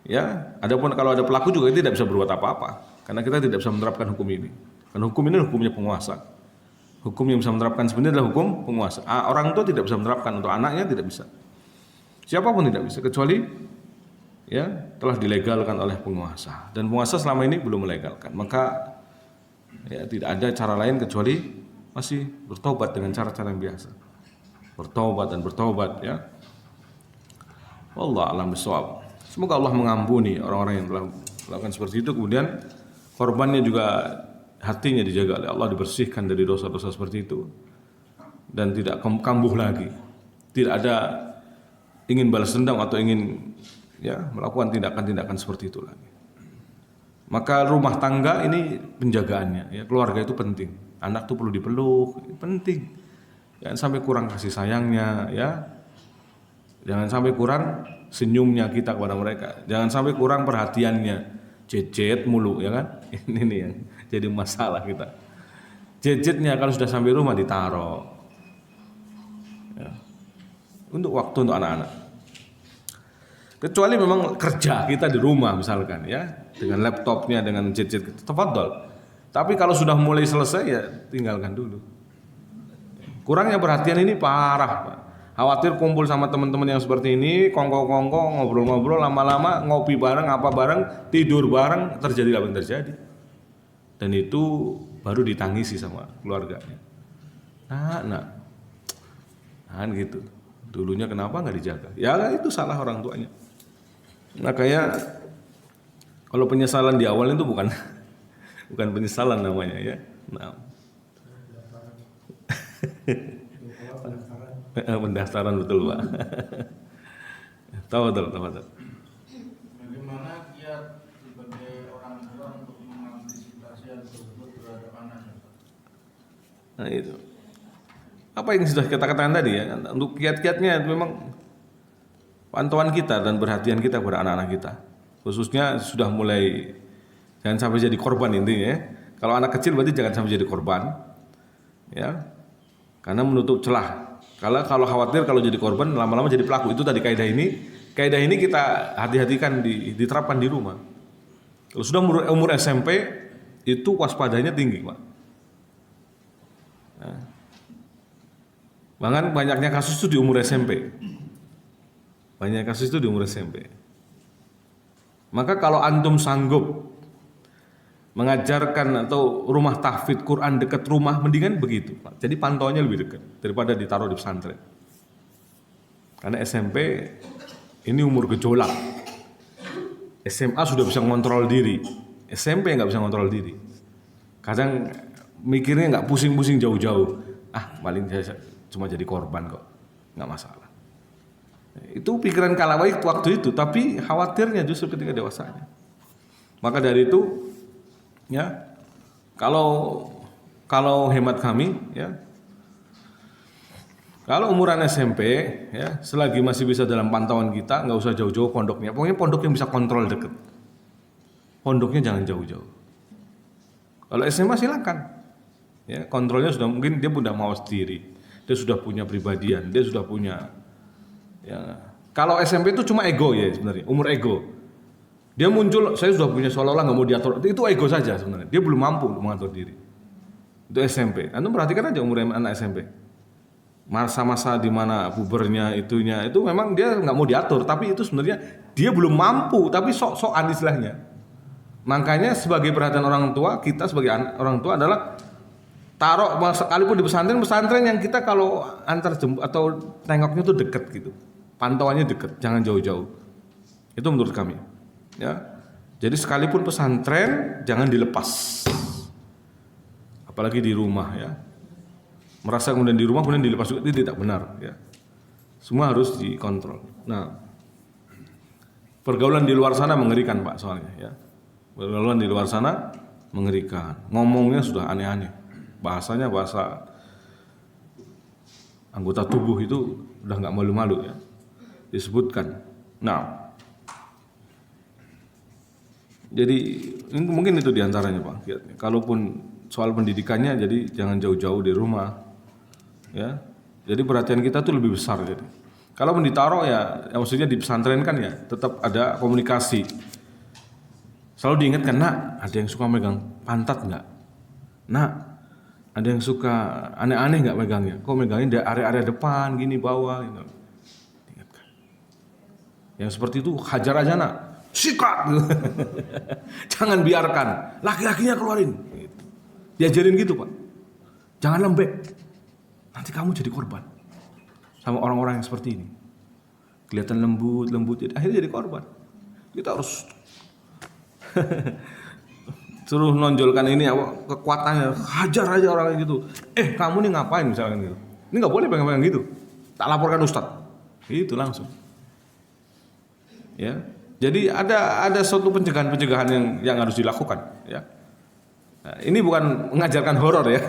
Ya, adapun kalau ada pelaku juga tidak bisa berbuat apa-apa, karena kita tidak bisa menerapkan hukum ini. Karena hukum ini hukumnya penguasa. Hukum yang bisa menerapkan sebenarnya adalah hukum penguasa. Orang tua tidak bisa menerapkan, untuk anaknya tidak bisa. Siapapun tidak bisa, kecuali ya telah dilegalkan oleh penguasa. Dan penguasa selama ini belum melegalkan. Maka ya tidak ada cara lain kecuali masih bertobat dengan cara-cara yang biasa. Bertobat ya. Wallahu a'lam bishawab. Semoga Allah mengampuni orang-orang yang telah melakukan seperti itu. Kemudian korbannya juga hatinya dijaga oleh Allah, dibersihkan dari dosa-dosa seperti itu dan tidak kambuh lagi. Tidak ada ingin balas dendam atau ingin ya melakukan tindakan-tindakan seperti itu lagi. Maka rumah tangga ini penjagaannya, ya, keluarga itu penting. Anak itu perlu dipeluk, penting. Jangan sampai kurang kasih sayangnya, ya. Jangan sampai kurang senyumnya kita kepada mereka. Jangan sampai kurang perhatiannya. Cecet mulu, ya kan? Ini nih yang jadi masalah kita. Cecetnya kalau sudah sampai rumah ditaruh. Ya. Untuk waktu untuk anak-anak. Kecuali memang kerja kita di rumah misalkan, ya, dengan laptopnya, dengan cecet, tafadhol. Tapi kalau sudah mulai selesai ya tinggalkan dulu. Kurangnya perhatian ini parah, Pak. Khawatir kumpul sama teman-teman yang seperti ini, kongko-kongko, ngobrol-ngobrol, lama-lama ngopi bareng, apa bareng, tidur bareng, terjadi apa yang terjadi. Dan itu baru ditangisi sama keluarganya. Nah, gitu. Dulunya kenapa nggak dijaga? Ya itu salah orang tuanya. Makanya kalau penyesalan di awal itu bukan penyesalan namanya, ya. Nah. Pendaftaran betul, Pak. Tahu. Bagaimana kiat sebagai orang tua untuk mengantisipasi hal tersebut terhadap anaknya? Nah itu. Apa yang sudah kita katakan tadi ya, untuk kiat-kiatnya memang pantauan kita dan perhatian kita kepada anak-anak kita. Khususnya sudah mulai jangan sampai jadi korban intinya, ya. Kalau anak kecil berarti jangan sampai jadi korban. Ya. Karena menutup celah. Kalau khawatir kalau jadi korban lama-lama jadi pelaku. Itu tadi kaidah ini kita hati-hatikan diterapkan di rumah. Kalau sudah umur SMP itu waspadanya tinggi, Pak. Nah, bahkan banyaknya kasus itu di umur SMP. Banyak kasus itu di umur SMP. Maka kalau antum sanggup mengajarkan atau rumah tahfidz Quran dekat rumah, mendingan begitu, Pak. Jadi pantauannya lebih dekat daripada ditaruh di pesantren. Karena SMP ini umur gejolak. SMA sudah bisa mengontrol diri, SMP nggak bisa mengontrol diri. Kadang mikirnya nggak pusing-pusing jauh-jauh. Paling saya cuma jadi korban kok, nggak masalah. Itu pikiran kala waktu itu, tapi khawatirnya justru ketika dewasanya. Maka dari itu, ya, kalau hemat kami, ya, kalau umuran SMP, ya, selagi masih bisa dalam pantauan kita, nggak usah jauh-jauh pondoknya. Pokoknya pondok yang bisa kontrol deket. Pondoknya jangan jauh-jauh. Kalau SMA silakan, ya, kontrolnya sudah mungkin dia sudah mawas diri, dia sudah punya pribadian, dia sudah punya. Ya, kalau SMP itu cuma ego ya sebenarnya, umur ego. Dia muncul, saya sudah punya seolah-olah nggak mau diatur, itu ego saja sebenarnya. Dia belum mampu mengatur diri. Itu SMP. Anda perhatikan aja umur anak SMP. Masa-masa di mana pubernya itu memang dia nggak mau diatur, tapi itu sebenarnya dia belum mampu, tapi sok-sokan istilahnya. Makanya sebagai perhatian orang tua, kita sebagai orang tua adalah taruh sekalipun di pesantren yang kita kalau antar jemput atau tengoknya tuh dekat gitu, pantauannya dekat, jangan jauh-jauh. Itu menurut kami. Ya, jadi sekalipun pesantren jangan dilepas, apalagi di rumah, ya. Merasa kemudian di rumah kemudian dilepas juga, itu tidak benar, ya. Semua harus dikontrol. Nah, pergaulan di luar sana mengerikan, Pak, soalnya, ya. Pergaulan di luar sana mengerikan. Ngomongnya sudah aneh-aneh. Bahasanya bahasa anggota tubuh itu udah nggak malu-malu, ya. Disebutkan. Nah, jadi mungkin itu diantaranya, Pak. Kalaupun soal pendidikannya, jadi jangan jauh-jauh di rumah, ya. Jadi perhatian kita tuh lebih besar. Jadi kalau ditaruh ya maksudnya di pesantren kan ya tetap ada komunikasi. Selalu diingatkan, nak, ada yang suka megang pantat nggak? Nak, ada yang suka aneh-aneh nggak megangnya? Kok megangnya di area-area depan, gini bawah, gitu. Diingatkan. Yang seperti itu hajar aja, nak. Sikat, jangan biarkan laki-lakinya keluarin. Diajarin gitu, Pak. Jangan lembek, nanti kamu jadi korban sama orang-orang yang seperti ini. Kelihatan lembut, jadi akhirnya jadi korban. Kita harus suruh nonjolkan ini kekuatannya, hajar aja orang gitu. Kamu nih ngapain misalkan gitu? Ini nggak boleh pegang-pegang gitu. Tak laporkan ustadz. Itu langsung. Ya. Jadi ada suatu pencegahan yang harus dilakukan, ya. Nah, ini bukan mengajarkan horor, ya.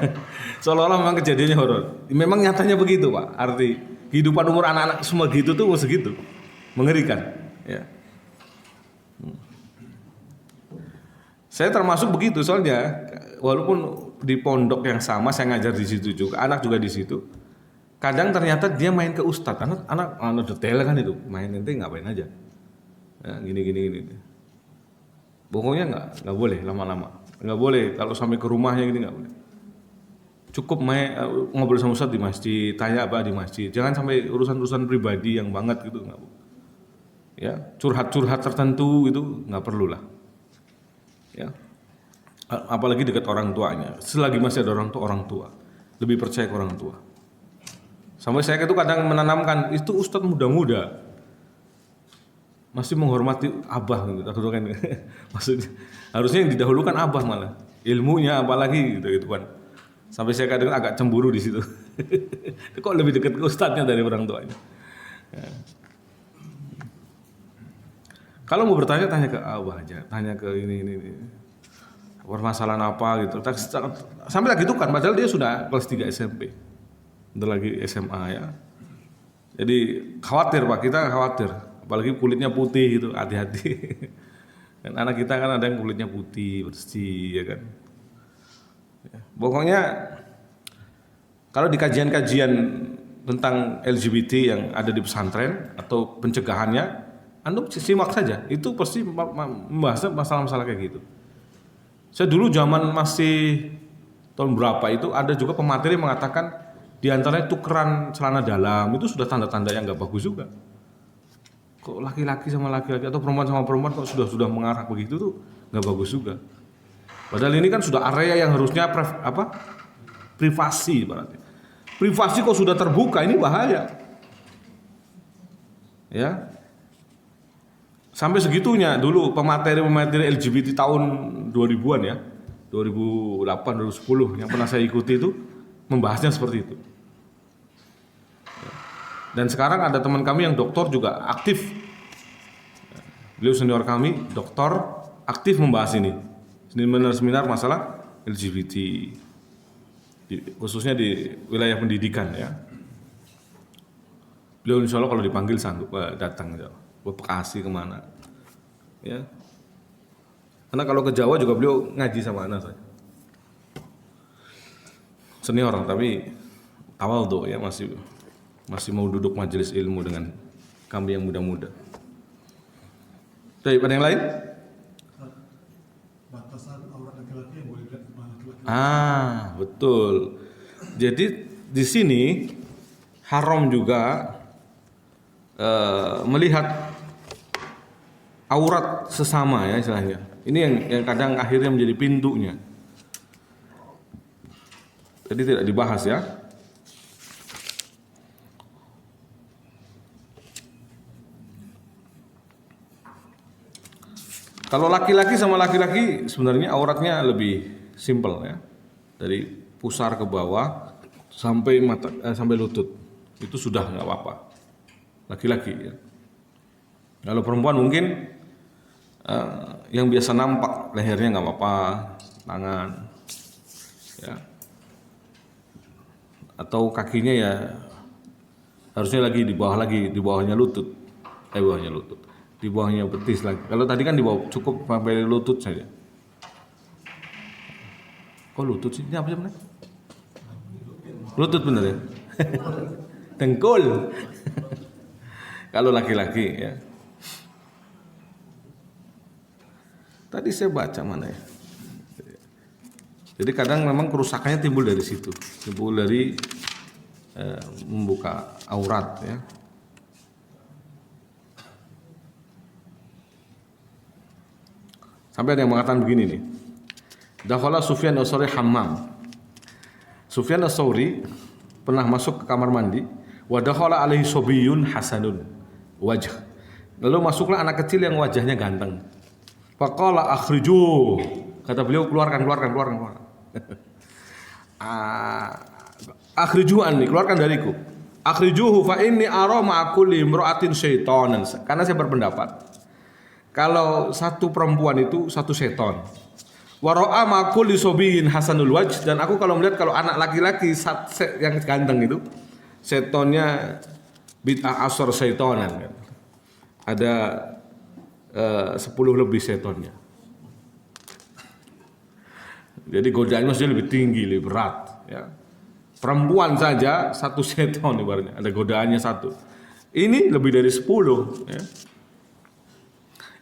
Seolah-olah memang kejadiannya horor. Memang nyatanya begitu, Pak. Arti kehidupan umur anak-anak semua gitu tuh segitu. Mengerikan, ya. Saya termasuk begitu soalnya, walaupun di pondok yang sama saya ngajar di situ juga, anak juga di situ. Kadang ternyata dia main ke ustadz, anak detail kan itu, main nanti ngapain aja. Ya, gini. Pokoknya nggak boleh lama-lama, nggak boleh kalau sampai ke rumahnya gini nggak boleh. Cukup ngobrol sama ustadz di masjid, tanya apa di masjid. Jangan sampai urusan-urusan pribadi yang banget gitu, nggak boleh. Ya, curhat-curhat tertentu itu nggak perlu lah. Ya, apalagi dekat orang tuanya. Selagi masih ada orang tua, lebih percaya ke orang tua. Sampai saya itu kadang menanamkan itu ustadz muda-muda masih menghormati abah gitu kan. Maksudnya harusnya yang didahulukan abah malah ilmunya apalagi gitu kan. Sampai saya kadang agak cemburu di situ. Kok lebih dekat ke ustadznya dari orang tuanya. Ya. Kalau mau bertanya, tanya ke abah aja, tanya ke ini. Permasalahan apa gitu. Sampai lagi itu kan, padahal dia sudah kelas 3 SMP. Bentar lagi SMA, ya. Jadi khawatir, Pak, kita khawatir. Apalagi kulitnya putih gitu, hati-hati. Dan anak kita kan ada yang kulitnya putih, bersih, ya kan. Ya. Pokoknya kalau di kajian-kajian tentang LGBT yang ada di pesantren atau pencegahannya, Anda simak saja, itu pasti membahas masalah-masalah kayak gitu. Saya dulu zaman masih tahun berapa itu ada juga pemateri mengatakan di antaranya tukeran celana dalam itu sudah tanda-tanda yang nggak bagus juga. Kok laki-laki sama laki-laki atau perempuan sama perempuan kok sudah mengarah begitu tuh nggak bagus juga. Padahal ini kan sudah area yang harusnya privasi berarti. Privasi kok sudah terbuka, ini bahaya. Ya. Sampai segitunya dulu pemateri LGBT tahun 2000-an ya. 2008 2010 yang pernah saya ikuti itu membahasnya seperti itu. Dan sekarang ada teman kami yang doktor juga aktif. Beliau senior kami, doktor aktif membahas ini. Seminar masalah LGBT, khususnya di wilayah pendidikan ya. Beliau insya Allah kalau dipanggil sanggup datang ke Bekasi kemana, ya. Karena kalau ke Jawa juga beliau ngaji sama anak saya. Senior tapi tawadhu ya, masih mau duduk majelis ilmu dengan kami yang muda-muda. Baik, ada yang lain? Batasan aurat laki-laki yang boleh dilihat laki-laki. Betul. Jadi di sini haram juga melihat aurat sesama ya istilahnya. Ini yang kadang akhirnya menjadi pintunya. Jadi tidak dibahas ya. Kalau laki-laki sama laki-laki sebenarnya auratnya lebih simpel ya. Dari pusar ke bawah sampai sampai lutut. Itu sudah nggak apa-apa. Laki-laki ya. Kalau perempuan mungkin yang biasa nampak lehernya nggak apa-apa, tangan ya. Atau kakinya ya harusnya lagi di bawahnya lutut. Bawahnya lutut. Di bawahnya betis lagi. Kalau tadi kan di bawah cukup sampai lutut saja. Kok lutut sih? Ini apa sih benar? Lutut benar ya? Dengkul. Kalau laki-laki ya. Tadi saya baca mana ya? Jadi kadang memang kerusakannya timbul dari situ. Timbul dari membuka aurat ya. Sampai ada yang mengatakan begini nih. Dakhala Sufyan as-Tsauri hammam. Sufyan as-Tsauri pernah masuk ke kamar mandi, wa dakhala alaihi sabiyyun hasanun wajh. Lalu masuklah anak kecil yang wajahnya ganteng. Faqala akhrijuh. Kata beliau keluarkan. Akhrijuh anni, keluarkan dariku. Akhrijuhu fa inni ara ma'a kulli imra'atin syaitanan. Karena saya berpendapat kalau satu perempuan itu satu seton. Wara'a ma'kul lisobiyin hasanul wajh, dan aku kalau melihat kalau anak laki-laki yang ganteng itu setonnya bid'ah asor syaitonan kan. Ada 10 lebih setonnya. Jadi godaannya masih lebih tinggi, lebih berat ya. Perempuan saja satu seton ibaratnya, ada godaannya satu. Ini lebih dari 10 ya.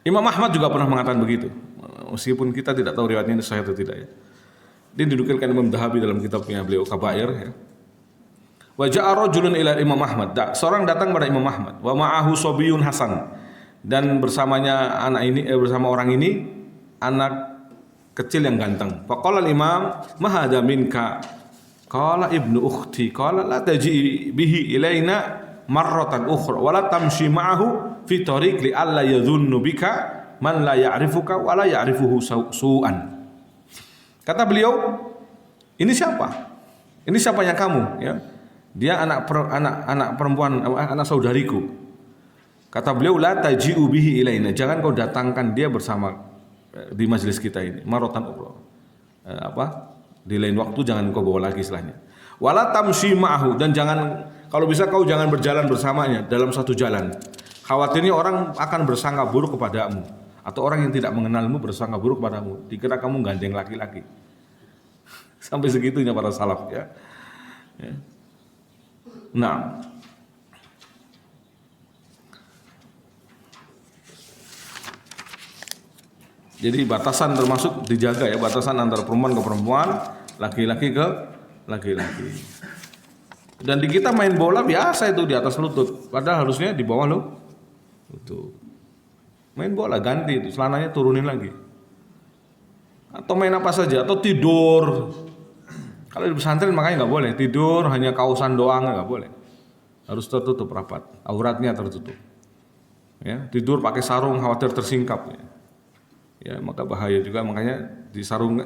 Imam Ahmad juga pernah mengatakan begitu. Meskipun kita tidak tahu riwayatnya ini sahih atau tidak ya. Dia dinukilkan Imam Dahabi dalam kitabnya beliau Kabair ya. Wa ja'a rajulun ila Imam Ahmad. Seorang datang kepada Imam Ahmad, wa ma'ahu sabiyyun hasan. Dan bersamanya bersama orang ini anak kecil yang ganteng. Faqala al-imam, "Ma hadha minka?" Qala ibnu ukhti. Qala la taji bihi ilaina marratan ukhra wa la tamshi ma'ahu fi tariq li alla yadhunnu bika man la ya'rifuka wa la ya'rifuhu su'an. Kata beliau, ini siapa? Ini siapanya kamu ya? Dia anak perempuan, anak saudariku. Kata beliau, la taji'u bihi ilaina. Jangan kau datangkan dia bersama di majelis kita ini. Marratan ukhra. Di lain waktu jangan kau bawa lagi istilahnya. Wala tamshi ma'ahu, dan jangan, kalau bisa kau jangan berjalan bersamanya dalam satu jalan. Khawatirnya orang akan bersangka buruk kepadamu, atau orang yang tidak mengenalmu bersangka buruk kepadamu, dikira kamu gandeng laki-laki. Sampai segitunya para salaf ya. Nah, Jadi batasan termasuk dijaga ya, batasan antara perempuan ke perempuan, laki-laki ke laki-laki. Dan di kita main bola biasa itu di atas lutut, padahal harusnya di bawah lutut. Main bola ganti itu, celananya turunin lagi. Atau main apa saja, atau tidur. Kalau di pesantren makanya nggak boleh tidur hanya kausan doang, nggak boleh. Harus tertutup rapat, auratnya tertutup. Ya, tidur pakai sarung khawatir tersingkap. Ya, maka bahaya juga, makanya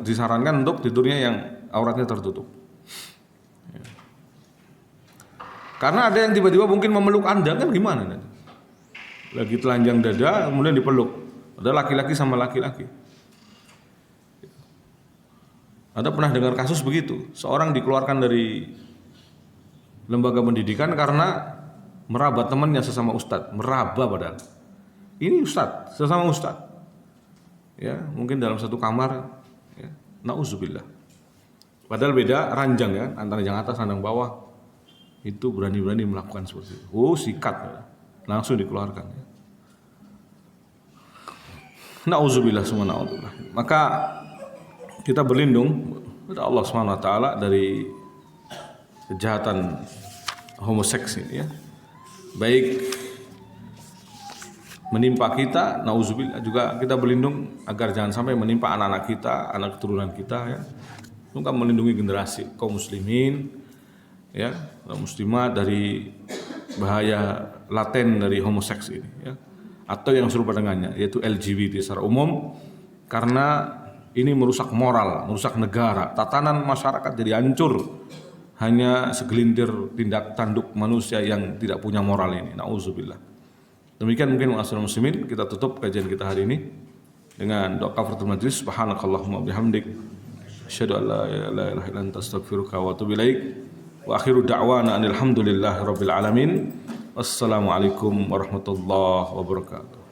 disarankan untuk tidurnya yang auratnya tertutup. Ya. Karena ada yang tiba-tiba mungkin memeluk Anda, kan gimana nanti? Lagi telanjang dada kemudian dipeluk. Ada laki-laki sama laki-laki. Ada pernah dengar kasus begitu, seorang dikeluarkan dari lembaga pendidikan karena meraba temannya sesama ustadz, meraba padahal. Ini ustadz, sesama ustadz. Ya, mungkin dalam satu kamar, ya, nauzubillah. Padahal beda ranjang ya, antara yang atas dan yang bawah. Itu berani-berani melakukan seperti itu. Oh, sikat, ya. Langsung dikeluarkan. Ya. Nauzubillah semua naudzubillah. Maka kita berlindung kepada Allah SWT dari kejahatan homoseks ini ya. Baik menimpa kita, nauzubillah, juga kita berlindung agar jangan sampai menimpa anak-anak kita, anak keturunan kita ya. Semoga melindungi generasi kaum muslimin ya, kaum muslimat dari bahaya laten dari homoseks ini ya. Atau yang serupa dengannya yaitu LGBT secara umum, karena ini merusak moral, merusak negara, tatanan masyarakat jadi hancur hanya segelintir tindak tanduk manusia yang tidak punya moral ini. Nauzubillah. Demikian mungkin ma'asyiral muslimin, kita tutup kajian kita hari ini dengan doa kafaratul majlis. Subhanakallahumma bihamdik, asyhadu an la ilaha illa anta astaghfiruka wa atubu ilaik. Wa akhiru da'wana alhamdulillahi rabbil alamin. Wassalamualaikum warahmatullahi wabarakatuh.